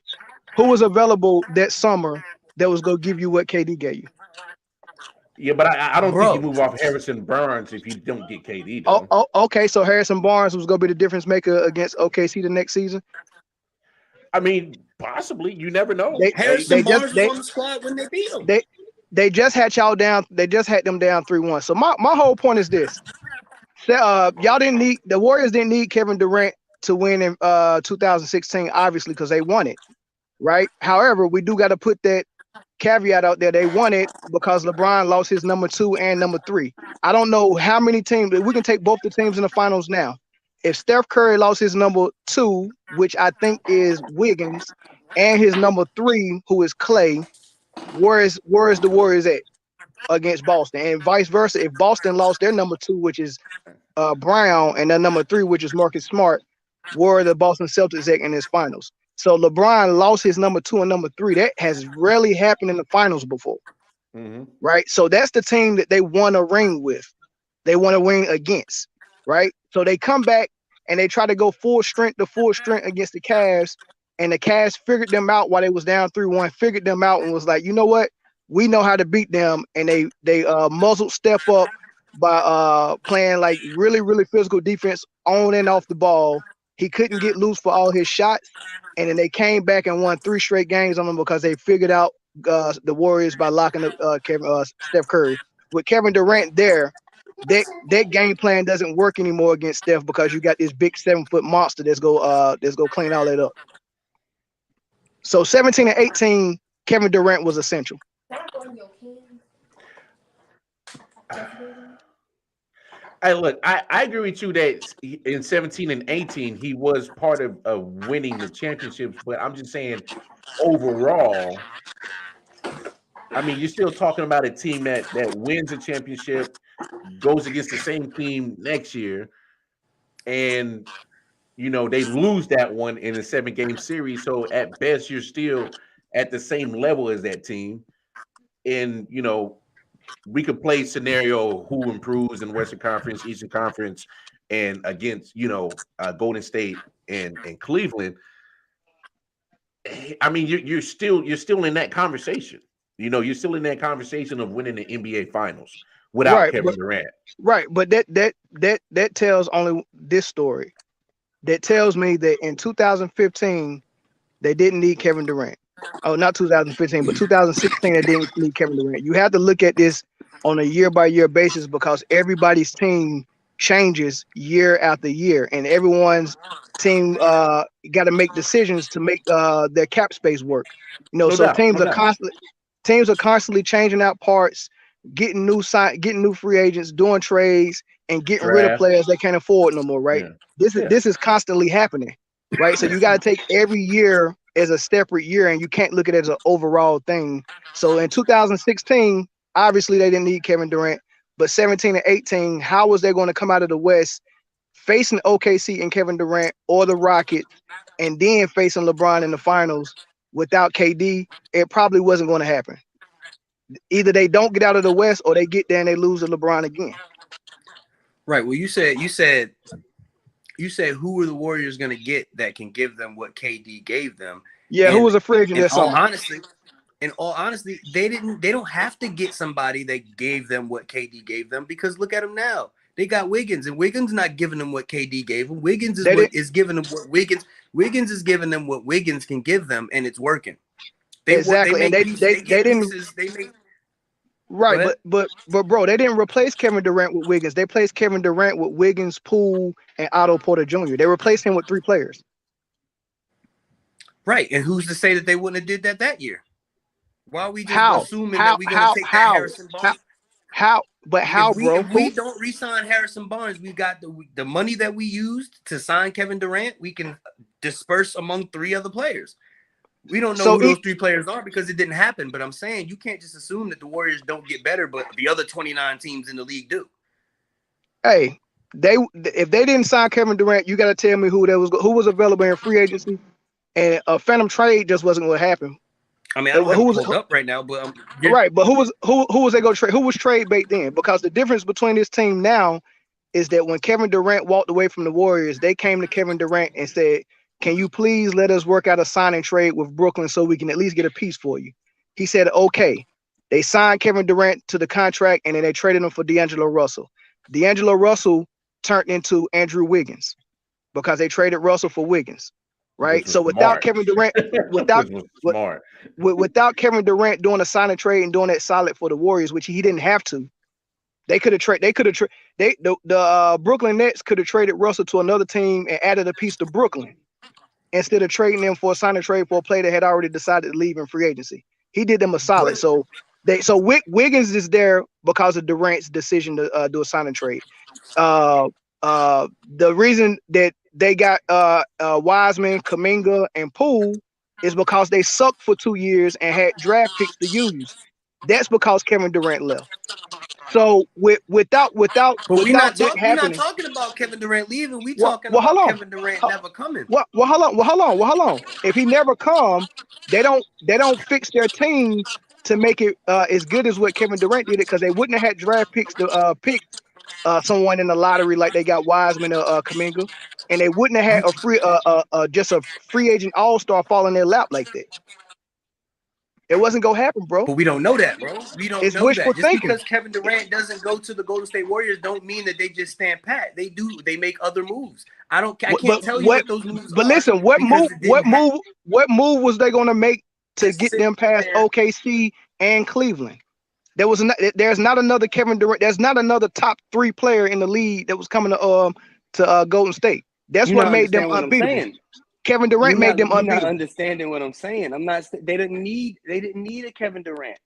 was available that summer that was gonna give you what KD gave you? Yeah, but I don't think you move off Harrison Barnes if you don't get KD. Though. Okay. So Harrison Barnes was gonna be the difference maker against OKC the next season. I mean, possibly. You never know. Harrison Barnes was on the squad when they beat him. They just had y'all down. They just had them down 3-1. So my whole point is this: y'all didn't need the Warriors didn't need Kevin Durant to win in 2016, obviously, because they won it, right? However, we do got to put that caveat out there. They won it because LeBron lost his number 2 and number 3. I don't know how many teams. We can take both the teams in the finals now. If Steph Curry lost his number 2, which I think is Wiggins, and his number 3, who is Clay. Where is the Warriors at against Boston, and vice versa? If Boston lost their number 2, which is Brown, and their number 3, which is Marcus Smart, where are the Boston Celtics at in this finals? So LeBron lost his number 2 and number 3. That has rarely happened in the finals before, right? So that's the team that they won a ring with. They won a ring against, right? So they come back and they try to go full strength against the Cavs. And the Cavs figured them out while they was down 3-1, figured them out and was like, you know what? We know how to beat them. And they muzzled Steph up by playing like really, really physical defense on and off the ball. He couldn't get loose for all his shots. And then they came back and won 3 straight games on them because they figured out the Warriors by locking up Steph Curry. With Kevin Durant there, that game plan doesn't work anymore against Steph because you got this big 7-foot monster that's go clean all that up. So 17 and 18, Kevin Durant was essential. Hey, look, I agree with you that in 17 and 18, he was part of winning the championships. But I'm just saying, overall, I mean, you're still talking about a team that wins a championship, goes against the same team next year, and they lose that one in a 7-game series. So at best, you're still at the same level as that team. And, we could play scenario who improves in Western Conference, Eastern Conference, and against, Golden State and Cleveland. I mean, you're still in that conversation. You're still in that conversation of winning the NBA Finals without Kevin Durant. Right, but that tells only this story. That tells me that in 2015, they didn't need Kevin Durant. Oh, not 2015, but 2016, they didn't need Kevin Durant. You have to look at this on a year-by-year basis because everybody's team changes year after year, and everyone's team got to make decisions to make their cap space work. So teams are constantly changing out parts, getting new free agents, doing trades, and getting rid of Draft. players they can't afford no more, right? Yeah. This is constantly happening, right? So you got to take every year as a separate year, and you can't look at it as an overall thing. So in 2016, obviously they didn't need Kevin Durant, but 17 and 18, how was they going to come out of the West facing OKC and Kevin Durant or the Rockets, and then facing LeBron in the finals without KD? It probably wasn't going to happen. Either they don't get out of the West or they get there and they lose to LeBron again. Right. Well, you said who are the Warriors going to get that can give them what KD gave them? Yeah, who was a free agent in this all summer? honesty, they don't have to get somebody that gave them what KD gave them, because look at them now. They got Wiggins, and Wiggins not giving them what KD gave them. Wiggins is giving them what Wiggins is giving them what Wiggins can give them, and it's working. Exactly, and they didn't. Right, but bro, they didn't replace Kevin Durant with Wiggins. They replaced Kevin Durant with Wiggins, Poole, and Otto Porter Jr. They replaced him with 3 players. Right, and who's to say that they wouldn't have did that year? Why are we just assuming that we're going to take that Harrison Barnes? How, bro? If we don't re-sign Harrison Barnes, we've got the money that we used to sign Kevin Durant. We can disperse among 3 other players. We don't know who those 3 players are because it didn't happen. But I'm saying you can't just assume that the Warriors don't get better, but the other 29 teams in the league do. Hey, if they didn't sign Kevin Durant, you got to tell me who was available in free agency, and a phantom trade just wasn't going to happen. I mean, I don't have it pulled up right now, but right. But who was they going to trade? Who was trade bait then? Because the difference between this team now is that when Kevin Durant walked away from the Warriors, they came to Kevin Durant and said, "Can you please let us work out a signing trade with Brooklyn so we can at least get a piece for you?" He said, "Okay." They signed Kevin Durant to the contract, and then they traded him for D'Angelo Russell. D'Angelo Russell turned into Andrew Wiggins because they traded Russell for Wiggins. Right. So without Kevin Durant, without Kevin Durant doing a signing trade and doing that solid for the Warriors, which he didn't have to, the Brooklyn Nets could have traded Russell to another team and added a piece to Brooklyn instead of trading them for a signing trade for a player that had already decided to leave in free agency. He did them a solid. So Wiggins is there because of Durant's decision to do a signing trade. The reason that they got Wiseman, Kuminga, and Poole is because they sucked for 2 years and had draft picks to use. That's because Kevin Durant left. So without we're not talking about Kevin Durant leaving. We talking about Kevin Durant never coming. Hold on. If he never come, they don't fix their team to make it as good as what Kevin Durant did it, because they wouldn't have had draft picks to pick someone in the lottery like they got Wiseman or Kuminga, and they wouldn't have had just a free agent all-star fall in their lap like that. It wasn't gonna happen, bro. But we don't know that, bro. We don't know that. Just thinking. Because Kevin Durant doesn't go to the Golden State Warriors don't mean that they just stand pat. They do. They make other moves. I can't tell you what those moves are. But listen, what move was they gonna make to get them past OKC and Cleveland? There's not another Kevin Durant. There's not another top 3 player in the league that was coming to Golden State. That's what made them unbeatable. Kevin Durant made them unbeatable. You're not understanding what I'm saying. They didn't need a Kevin Durant.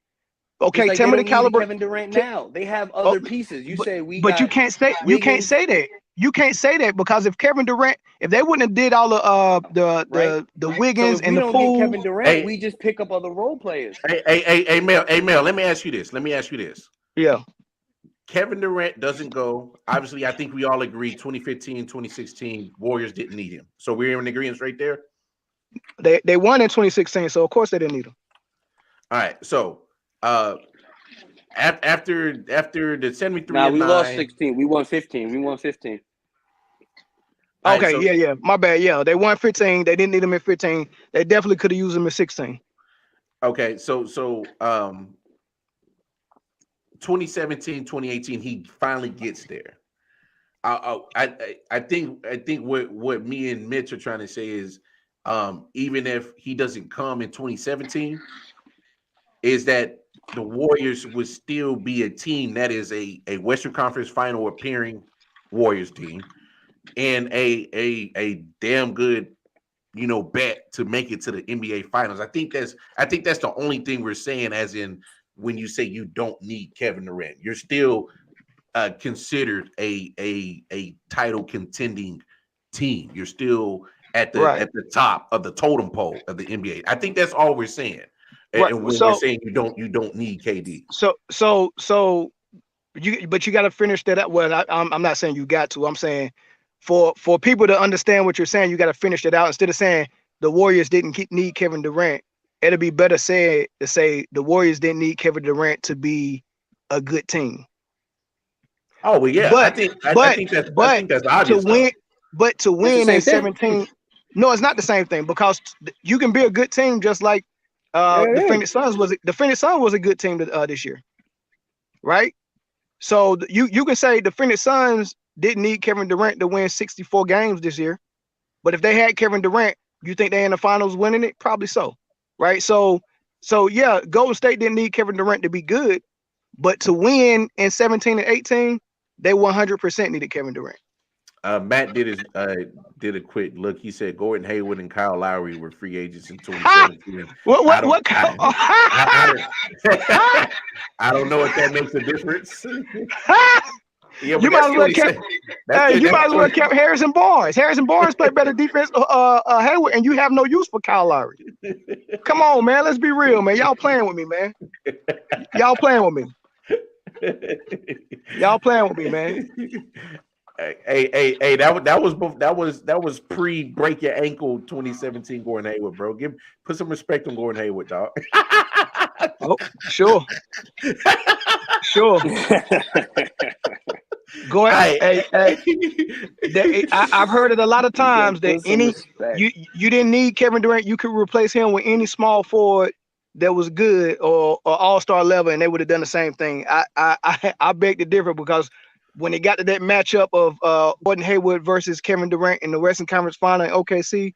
Okay, tell me the caliber. Kevin Durant now. They have other pieces. You say we. But you can't say Wiggins. You can't say that. You can't say that because if Kevin Durant, if they wouldn't have did all the Wiggins so and the Poole, Kevin Durant, we just pick up other role players. Hey, Mel. Let me ask you this. Yeah. Kevin Durant doesn't go. Obviously, I think we all agree 2015, 2016, Warriors didn't need him. So we're in agreement right there. They won in 2016, so of course they didn't need him. All right. So after the 73, we lost 16. We won 15. Okay, right, yeah. My bad. Yeah, they won 15. They didn't need him in 15. They definitely could have used him in 16. Okay, so 2017, 2018, he finally gets there. I think what me and Mitch are trying to say is, even if he doesn't come in 2017, is that the Warriors would still be a team that is a Western Conference Final appearing Warriors team and a damn good bet to make it to the NBA Finals. I think that's the only thing we're saying, as in when you say you don't need Kevin Durant. You're still considered a title contending team. You're still at the top of the totem pole of the NBA. I think that's all we're saying. Right. And when we're saying you don't need KD. So you got to finish that up. Well, I'm not saying you got to. I'm saying for people to understand what you're saying, you got to finish it out instead of saying the Warriors didn't need Kevin Durant. It'll be better said to say the Warriors didn't need Kevin Durant to be a good team. Oh well, yeah. I think that's obvious. To win in 17, no, it's not the same thing because you can be a good team just like the Phoenix Suns was. The Phoenix Suns was a good team this year, right? So you can say the Phoenix Suns didn't need Kevin Durant to win 64 games this year, but if they had Kevin Durant, you think they're in the finals winning it? Probably so, right? So yeah, Golden State didn't need Kevin Durant to be good, but to win in 17 and 18, they 100% needed Kevin Durant. Matt did a quick look. He said Gordon Hayward and Kyle Lowry were free agents in 2017. I don't know if that makes a difference. Yeah, you might as well kept Harrison Barnes. Harrison Barnes played better defense Hayward, and you have no use for Kyle Lowry. Come on, man. Let's be real, man. Y'all playing with me, man. Y'all playing with me, man. Hey, that was pre break your ankle 2017 Gordon Hayward, bro. Put some respect on Gordon Hayward, dog. Oh, sure. Go ahead. I've heard it a lot of times that you didn't need Kevin Durant. You could replace him with any small forward that was good or all-star level, and they would have done the same thing. I beg to differ because when it got to that matchup of Gordon Hayward versus Kevin Durant in the Western Conference Final in OKC,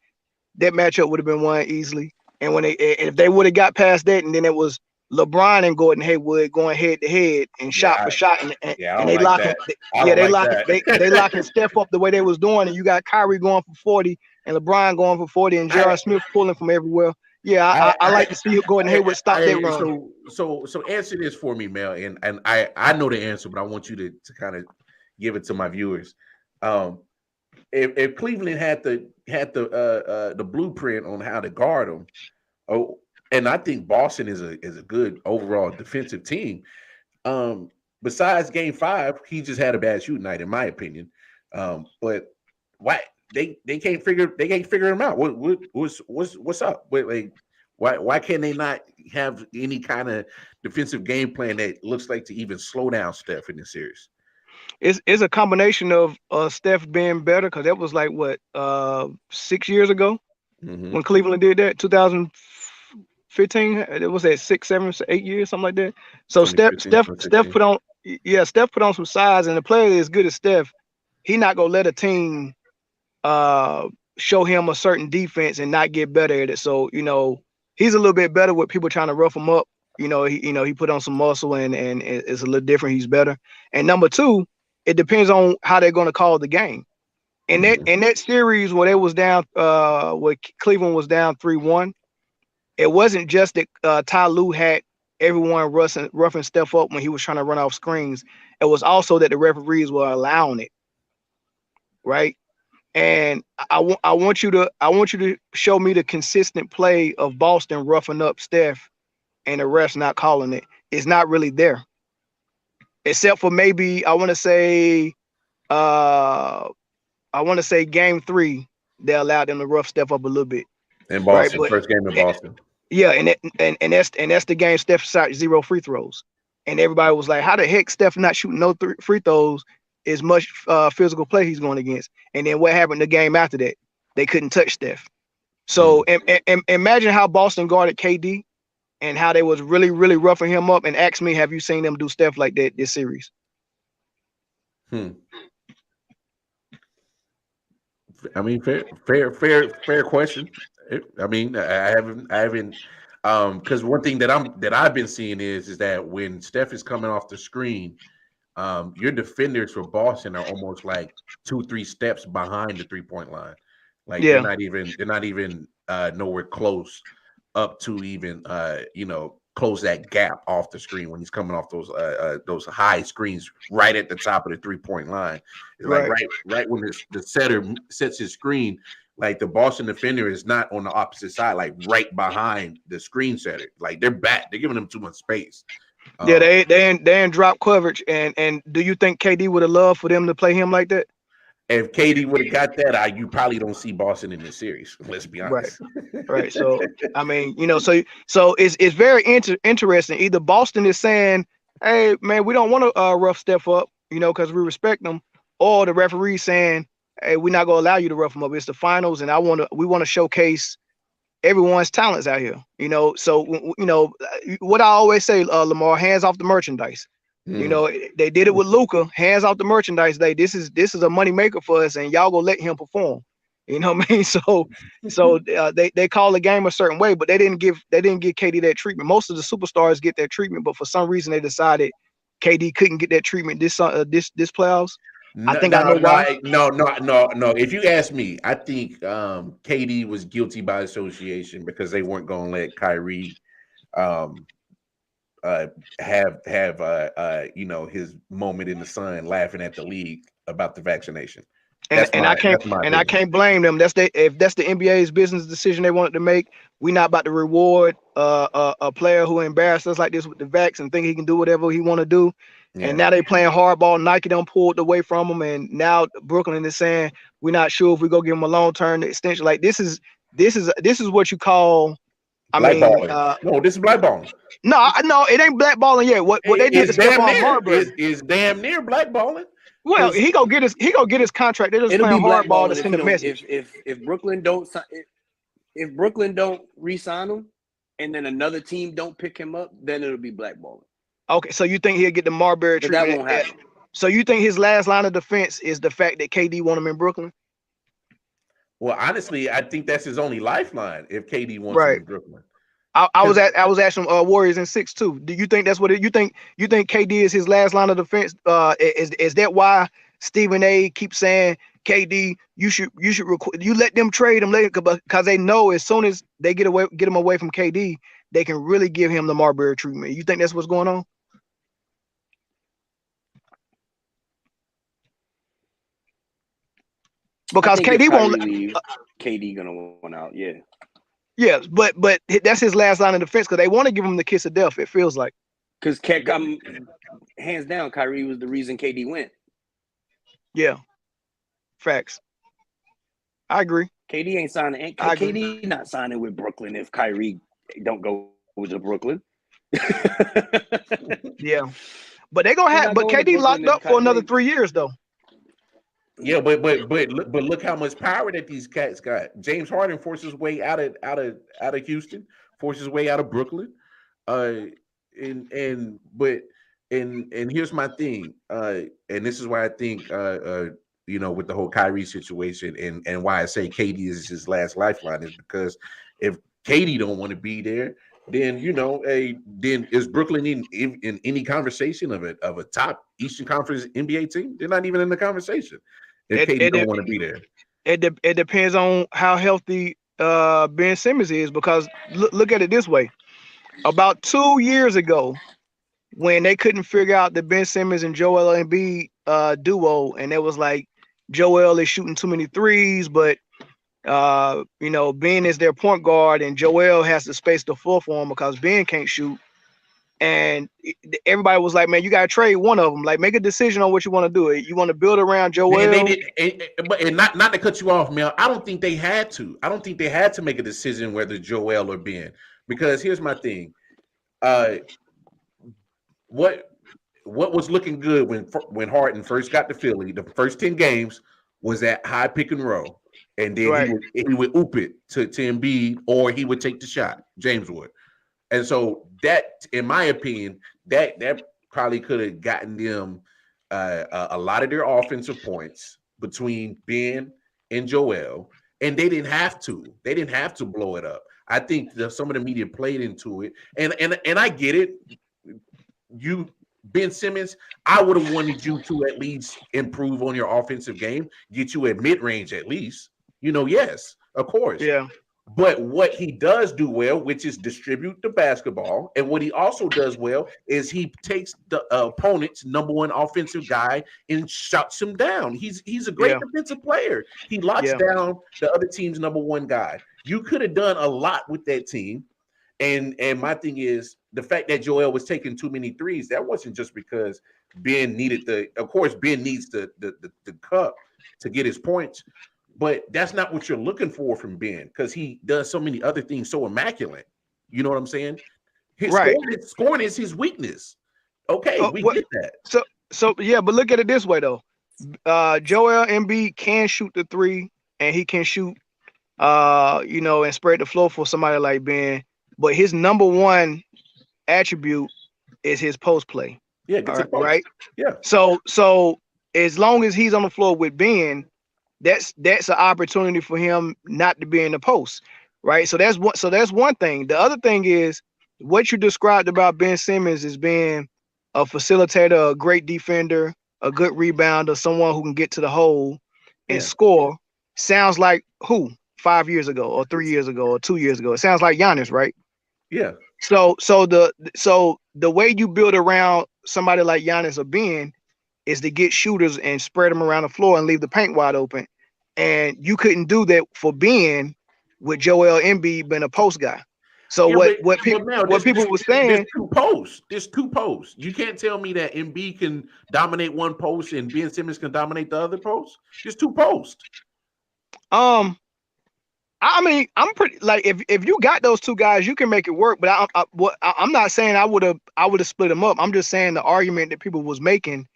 that matchup would have been won easily. And if they would have got past that, and then it was LeBron and Gordon Hayward going head to head and shot for shot, and they locking Steph up the way they was doing, and you got Kyrie going for 40 and LeBron going for 40 and J.R. Smith pulling from everywhere. Yeah, I like to see Gordon Hayward stop that run. So answer this for me, Mel, and I know the answer, but I want you to kind of give it to my viewers. If Cleveland had the blueprint on how to guard them, and I think Boston is a good overall defensive team. Besides Game 5, he just had a bad shooting night, in my opinion. But why they can't figure him out? What's up? Why can they not have any kind of defensive game plan that looks like to even slow down Steph in this series? It's a combination of Steph being better, because that was like 6 years ago when Cleveland did that, 2015. It was at 6, 7, 8 years, something like that. So Steph put on some size, and the player as good as Steph, he not gonna let a team show him a certain defense and not get better at it. So he's a little bit better with people trying to rough him up. He put on some muscle and it's a little different. He's better. And number two, it depends on how they're going to call the game. In that series where they was down, where Cleveland was down 3-1, it wasn't just that Ty Lue had everyone roughing Steph up when he was trying to run off screens. It was also that the referees were allowing it, right? And I want you to show me the consistent play of Boston roughing up Steph and the refs not calling it. It's not really there, except for maybe I want to say Game 3 they allowed them to rough Steph up a little bit. In Boston, right? First game in Boston. Yeah, and that's the game Steph shot 0 free throws, and everybody was like, "How the heck Steph not shooting no free throws? Is much physical play he's going against." And then what happened the game after that? They couldn't touch Steph. So and imagine how Boston guarded KD and how they was really, really roughing him up. And ask me, have you seen them do Steph like that this series? I mean, fair question. I mean, I haven't because one thing that I've been seeing is that when Steph is coming off the screen, your defenders for Boston are almost like 2-3 steps behind the 3-point line. Like they're not even nowhere close up to even close that gap off the screen when he's coming off those high screens right at the top of the 3-point line. It's like right when the setter sets his screen, like the Boston defender is not on the opposite side, like right behind the screen setter. Like they're giving them too much space. Yeah, they in drop coverage, and do you think KD would have loved for them to play him like that? If KD would have got that, you probably don't see Boston in this series. Let's be honest. Right. So I mean, so it's very interesting. Either Boston is saying, "Hey, man, we don't want to rough step up," because we respect them, or the referee saying, "Hey, we're not gonna allow you to rough them up. It's the finals, and we want to showcase everyone's talents out here." So what I always say, Lamar, hands off the merchandise. They did it with Luka, hands off the merchandise. This is a money maker for us, and y'all gonna let him perform. You know what I mean? So they call the game a certain way, but they didn't give KD that treatment. Most of the superstars get that treatment, but for some reason they decided KD couldn't get that treatment this playoffs. I know why. No. If you ask me, I think KD was guilty by association because they weren't going to let Kyrie have his moment in the sun laughing at the league about the vaccination. I can't blame them. If that's the NBA's business decision they wanted to make, we're not about to reward a player who embarrassed us like this with the vax and think he can do whatever he want to do. Yeah. And now they playing hardball. Nike done pulled away from them, and now Brooklyn is saying we're not sure if we go give him a long-term extension. Like this is what you call. No, this is blackballing. No, it ain't blackballing yet. What they did is damn near blackballing. Well, he go get his contract. They're just playing hardball to send a message. If Brooklyn don't re-sign him, and then another team don't pick him up, then it'll be blackballing. Okay, so you think he'll get the Marbury treatment? That won't happen. So you think his last line of defense is the fact that KD want him in Brooklyn? Well, honestly, I think that's his only lifeline if KD wants him in Brooklyn. I was asking Warriors in 6 too. Do you think that's what you think? You think KD is his last line of defense? Is that why Stephen A keeps saying KD? You let them trade him later because they know as soon as they get him away from KD, they can really give him the Marbury treatment. You think that's what's going on? Because KD won't leave. KD gonna want out, yeah. Yes, but that's his last line of defense because they want to give him the kiss of death. It feels like because hands down, Kyrie was the reason KD went. Yeah, facts. I agree. KD ain't signing. KD not signing with Brooklyn if Kyrie don't go to Brooklyn. Yeah, but they gonna have. But KD locked up for another 3 years though. Yeah, but look how much power that these cats got. James Harden forced his way out of Houston, forced his way out of Brooklyn. And here's my thing. And this is why I think with the whole Kyrie situation and why I say KD is his last lifeline is because if KD don't want to be there, then then is Brooklyn in any conversation of a top Eastern Conference NBA team? They're not even in the conversation. If KD don't want to be there, it depends on how healthy Ben Simmons is. Because look at it this way: about 2 years ago, when they couldn't figure out the Ben Simmons and Joel Embiid duo, and it was like Joel is shooting too many threes, but Ben is their point guard, and Joel has the space to floor for him because Ben can't shoot. And everybody was like, "Man, you gotta trade one of them. Like, make a decision on what you want to do. You want to build around Joel." But not to cut you off, man. I don't think they had to. I don't think they had to make a decision whether Joel or Ben. Because here's my thing. What was looking good when Harden first got to Philly? The first 10 games was that high pick and roll, and then he would oop it to Embiid, or he would take the shot. James would. And so that, in my opinion, that probably could have gotten them a lot of their offensive points between Ben and Joel, and they didn't have to. They didn't have to blow it up. I think some of the media played into it, and I get it. You, Ben Simmons, I would have wanted you to at least improve on your offensive game, get you at mid-range at least. Yes, of course. Yeah. But what he does do well, which is distribute the basketball, and what he also does well is he takes the opponent's number one offensive guy and shuts him down. He's a great Yeah, defensive player. He locks yeah, down the other team's number one guy. You could have done a lot with that team. And my thing is the fact that Joel was taking too many threes. That wasn't just because Ben needed of course, Ben needs the cup to get his points, but that's not what you're looking for from Ben because he does so many other things so immaculate. You know what I'm saying? His right. scoring is his weakness. Okay, we What? get that. So yeah, but look at it this way though. Joel Embiid can shoot the three, and he can shoot, and spread the floor for somebody like Ben. But his number one attribute is his post play. Yeah, All gets right, it post. right. Yeah. So as long as he's on the floor with Ben, that's an opportunity for him not to be in the post, right? So that's one thing. The other thing is what you described about Ben Simmons as being a facilitator, a great defender, a good rebounder, someone who can get to the hole and Yeah. score. Sounds like who 5 years ago or 3 years ago or 2 years ago. It sounds like Giannis, right? Yeah. So the way you build around somebody like Giannis or Ben is to get shooters and spread them around the floor and leave the paint wide open. And you couldn't do that for Ben with Joel Embiid being a post guy. So Yeah, what people were saying, there's two posts. You can't tell me that Embiid can dominate one post and Ben Simmons can dominate the other post. There's two posts. I mean, I'm pretty like if you got those two guys, you can make it work. But I'm not saying I would have split them up. I'm just saying the argument that people was making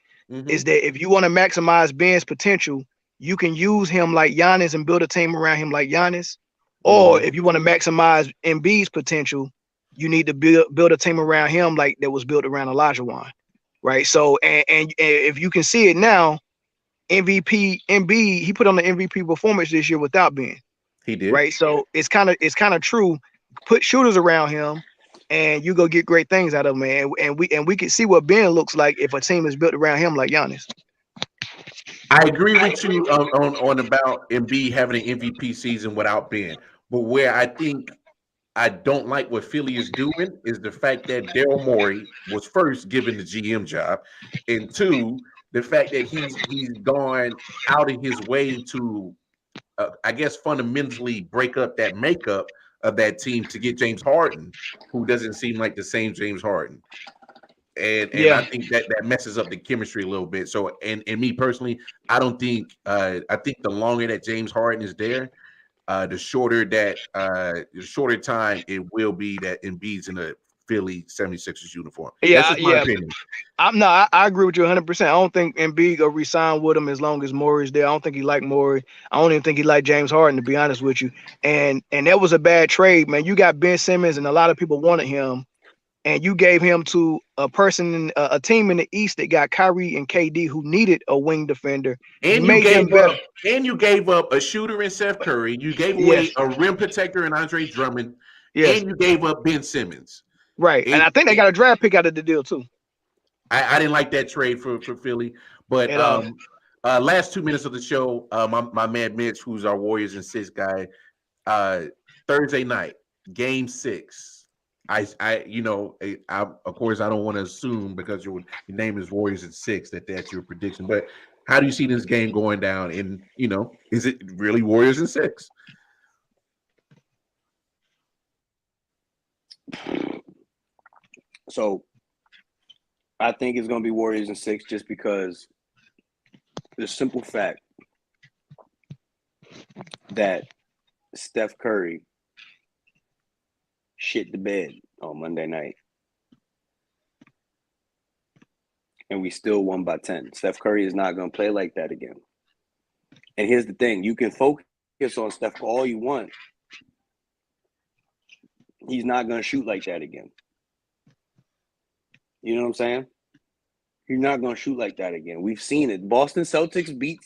is that if you want to maximize Ben's potential, you can use him like Giannis and build a team around him like Giannis. Or if you want to maximize Embiid's potential, you need to build a team around him like that was built around Olajuwon, right? So and if you can see it now, MVP Embiid, he put on the MVP performance this year without Ben. He did. Right. So it's kind of true. Put shooters around him and you go get great things out of him, man. And we can see what Ben looks like if a team is built around him like Giannis. I agree with you on about Embiid having an MVP season without Ben. But where I think I don't like what Philly is doing is the fact that Daryl Morey was first given the GM job, and two, the fact that he's gone out of his way to, I guess, fundamentally break up that makeup of that team to get James Harden, who doesn't seem like the same James Harden. And I think that messes up the chemistry a little bit. So, and me personally, I don't think I think the longer that James Harden is there, the shorter time it will be that Embiid's in a Philly 76ers uniform. That's just my opinion. I agree with you 100%. I don't think Embiid will resign with him as long as Morey's there. I don't think he liked Morey. I don't even think he liked James Harden, to be honest with you. And that was a bad trade, man. You got Ben Simmons, and a lot of people wanted him, and you gave him to a team in the East that got Kyrie and KD who needed a wing defender. And you gave up a shooter in Seth Curry. You gave away a rim protector in Andre Drummond. Yes. And you gave up Ben Simmons. Right. And I think they got a draft pick out of the deal too. I didn't like that trade for Philly. But last 2 minutes of the show, my man Mitch, who's our Warriors and 6 guy, Thursday night, game 6. Of course I don't want to assume because your name is Warriors at 6 that's your prediction. But how do you see this game going down? And is it really Warriors and 6? So I think it's going to be Warriors in 6 just because the simple fact that Steph Curry shit the bed on Monday night. And we still won by 10. Steph Curry is not going to play like that again. And here's the thing. You can focus on Steph all you want. He's not going to shoot like that again. You know what I'm saying? He's not going to shoot like that again. We've seen it. Boston Celtics beat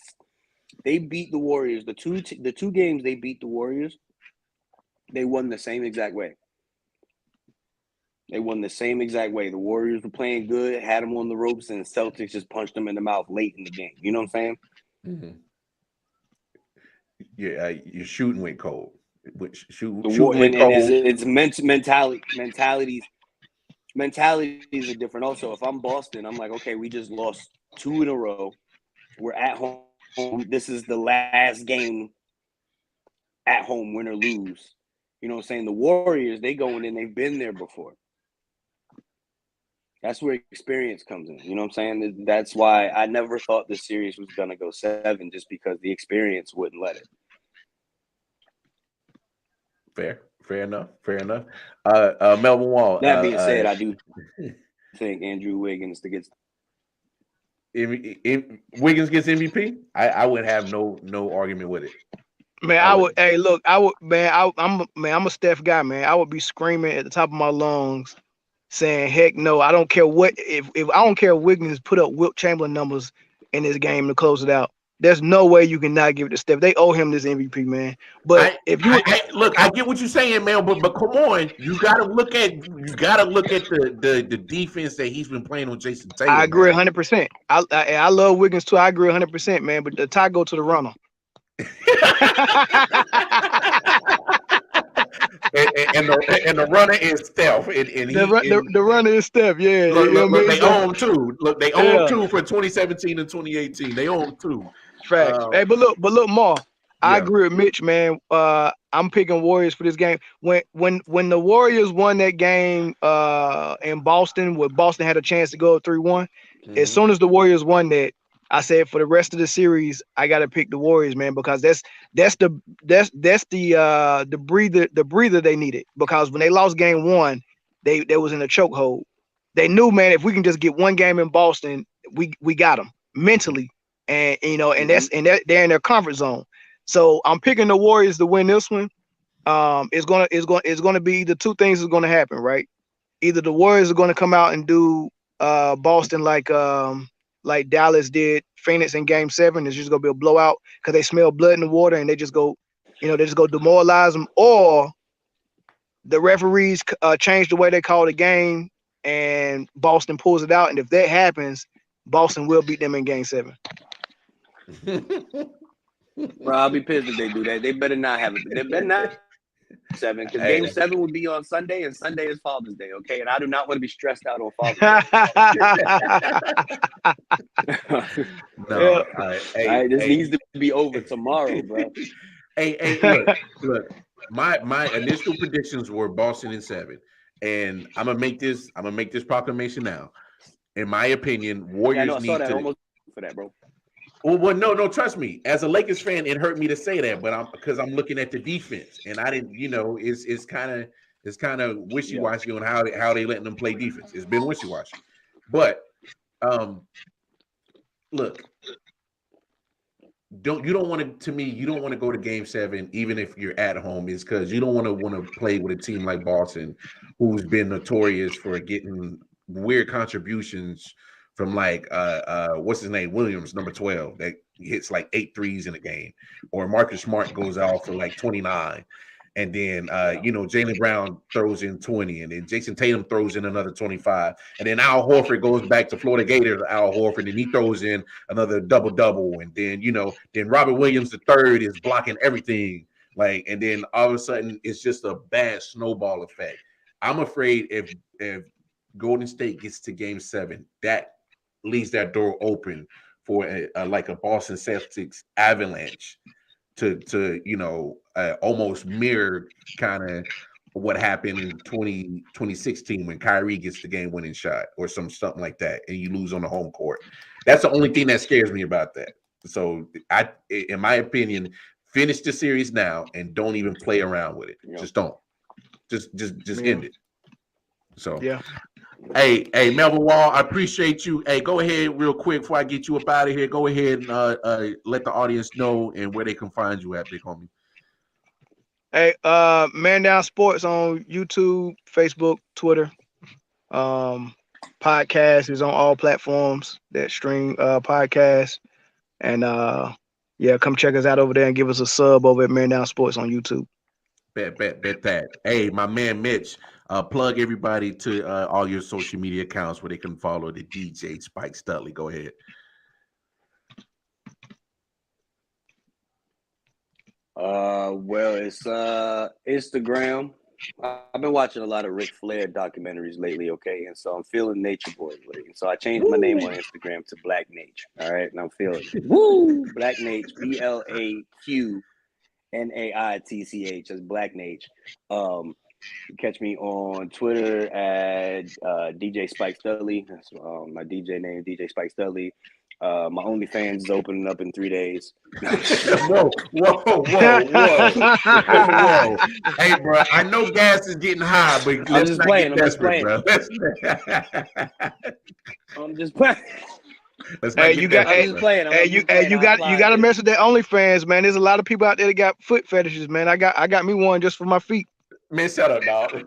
the Warriors. The two games they beat the Warriors, they won the same exact way. They won the same exact way. The Warriors were playing good, had them on the ropes, and the Celtics just punched them in the mouth late in the game. You know what I'm saying? Mm-hmm. Yeah, your shooting went cold. Which The war shooting with and goals. it's mentalities are different. Also, if I'm Boston, I'm like, okay, we just lost 2 in a row. We're at home. This is the last game at home, win or lose. You know what I'm saying? The Warriors, they going in, they've been there before. That's where experience comes in. You know what I'm saying? That's why I never thought the series was going to go 7, just because the experience wouldn't let it. Fair enough. Melvin Wall. That being said, I do think Andrew Wiggins to get Wiggins gets MVP. I would have no argument with it. Man, I would. Hey, look, I would. Man, I'm a Steph guy, man. I would be screaming at the top of my lungs, saying, "Heck no! I don't care what. If I don't care if Wiggins put up Wilt Chamberlain numbers in this game to close it out. There's no way you can not give it to Steph. They owe him this MVP, man. But if you look, I get what you're saying, man. But come on, you gotta look at the defense that he's been playing on Jason Tatum. I agree 100%. I love Wiggins too. I agree 100%, man. But the tie go to the runner. and the runner is Steph. The runner is Steph. Yeah. Look, they own 2. Look, they own 2 for 2017 and 2018. They own 2. Facts. Hey, but look, Ma. I agree with Mitch, man. I'm picking Warriors for this game. When the Warriors won that game in Boston, where Boston had a chance to go 3-1, as soon as the Warriors won that, I said for the rest of the series, I got to pick the Warriors, man, because that's the breather they needed. Because when they lost game 1, they was in a chokehold. They knew, man, if we can just get one game in Boston, we got them mentally, and they're in their comfort zone. So I'm picking the Warriors to win this one. It's gonna be either 2 things is gonna happen, right? Either the Warriors are gonna come out and do Boston like Dallas did Phoenix in Game 7. It's just gonna be a blowout because they smell blood in the water and they just go demoralize them, or the referees change the way they call the game and Boston pulls it out. And if that happens, Boston will beat them in Game 7. Bro, I'll be pissed if they do that. They better not have it. They better not 7, because Game 7 would be on Sunday, and Sunday is Father's Day, okay? And I do not want to be stressed out on Father's Day. No, All right, this needs to be over tomorrow, bro. Look. My initial predictions were Boston in 7, and I'm gonna make this proclamation now. In my opinion, Warriors need to almost for that, bro. Well, no, trust me. As a Lakers fan, it hurt me to say that, but because I'm looking at the defense, and I didn't, it's kind of wishy-washy on how they letting them play defense. It's been wishy-washy, but look, you don't want to go to Game 7 even if you're at home, is because you don't want to play with a team like Boston, who's been notorious for getting weird contributions from like what's his name, Williams, number 12, that hits like 8 threes in a game, or Marcus Smart goes out for like 29, and then Jaylen Brown throws in 20, and then Jason Tatum throws in another 25, and then Al Horford goes back to Florida Gators, Al Horford, and he throws in another double, and then Robert Williams III is blocking everything, and then all of a sudden it's just a bad snowball effect. I'm afraid if Golden State gets to Game 7, that leaves that door open for a Boston Celtics avalanche to almost mirror kind of what happened in 2016 when Kyrie gets the game-winning shot or something like that, and you lose on the home court. That's the only thing that scares me about that. So in my opinion, finish the series now and don't even play around with it. Just don't. Just end it. So yeah. Hey, Melvin Wall, I appreciate you. Hey, go ahead real quick before I get you up out of here. Go ahead and let the audience know and where they can find you at, big homie. Hey, Man Down Sports on YouTube, Facebook, Twitter. Podcast is on all platforms that stream podcasts. And come check us out over there and give us a sub over at Man Down Sports on YouTube. Bet that. Hey, my man Mitch, plug everybody to all your social media accounts where they can follow the DJ Spike Studley. Go ahead. Well, it's Instagram. I've been watching a lot of Ric Flair documentaries lately, okay? And so I'm feeling Nature Boy lately. And so I changed my name on Instagram to Black Nate. All right, and I'm feeling it. Woo! Black Nate, BLAQNAITCH. That's Black Nate. You catch me on Twitter at DJ Spike Studley. That's my DJ name, DJ Spike Studley. My OnlyFans is opening up in 3 days. Whoa. Hey, bro, I know gas is getting high, but let's just not playing, get desperate, bro. I'm just playing. Let's not Hey, get you got, desperate, hey, bro. you got to mess with that OnlyFans, man. There's a lot of people out there that got foot fetishes, man. I got me one just for my feet. Man, shut up, dog.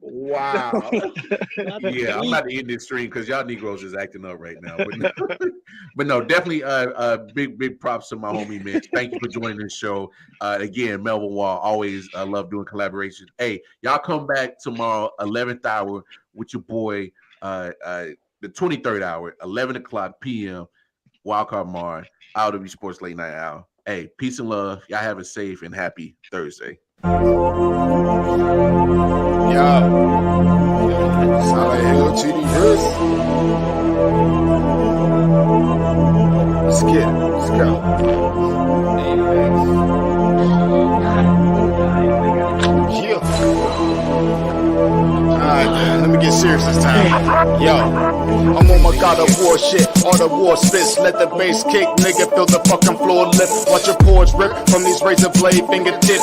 Wow. Yeah, I'm about to end this stream because y'all Negroes is acting up right now. But no, definitely big props to my homie Mitch. Thank you for joining this show. Again, Melvin Wall, always love doing collaborations. Hey, y'all come back tomorrow, 11th hour with your boy, the 23rd hour, 11 o'clock p.m. Wildcard Mar, I.O.W. Sports Late Night Hour. Hey, peace and love. Y'all have a safe and happy Thursday. Yeah. Sound like hell, TD Hurst. Let's get it. Let's go. Yeah. Alright, let me get serious this time. Yo. I'm on my God of War shit, all the war spits, let the bass kick, nigga feel the fucking floor lift, watch your pores rip from these razor blade fingertips.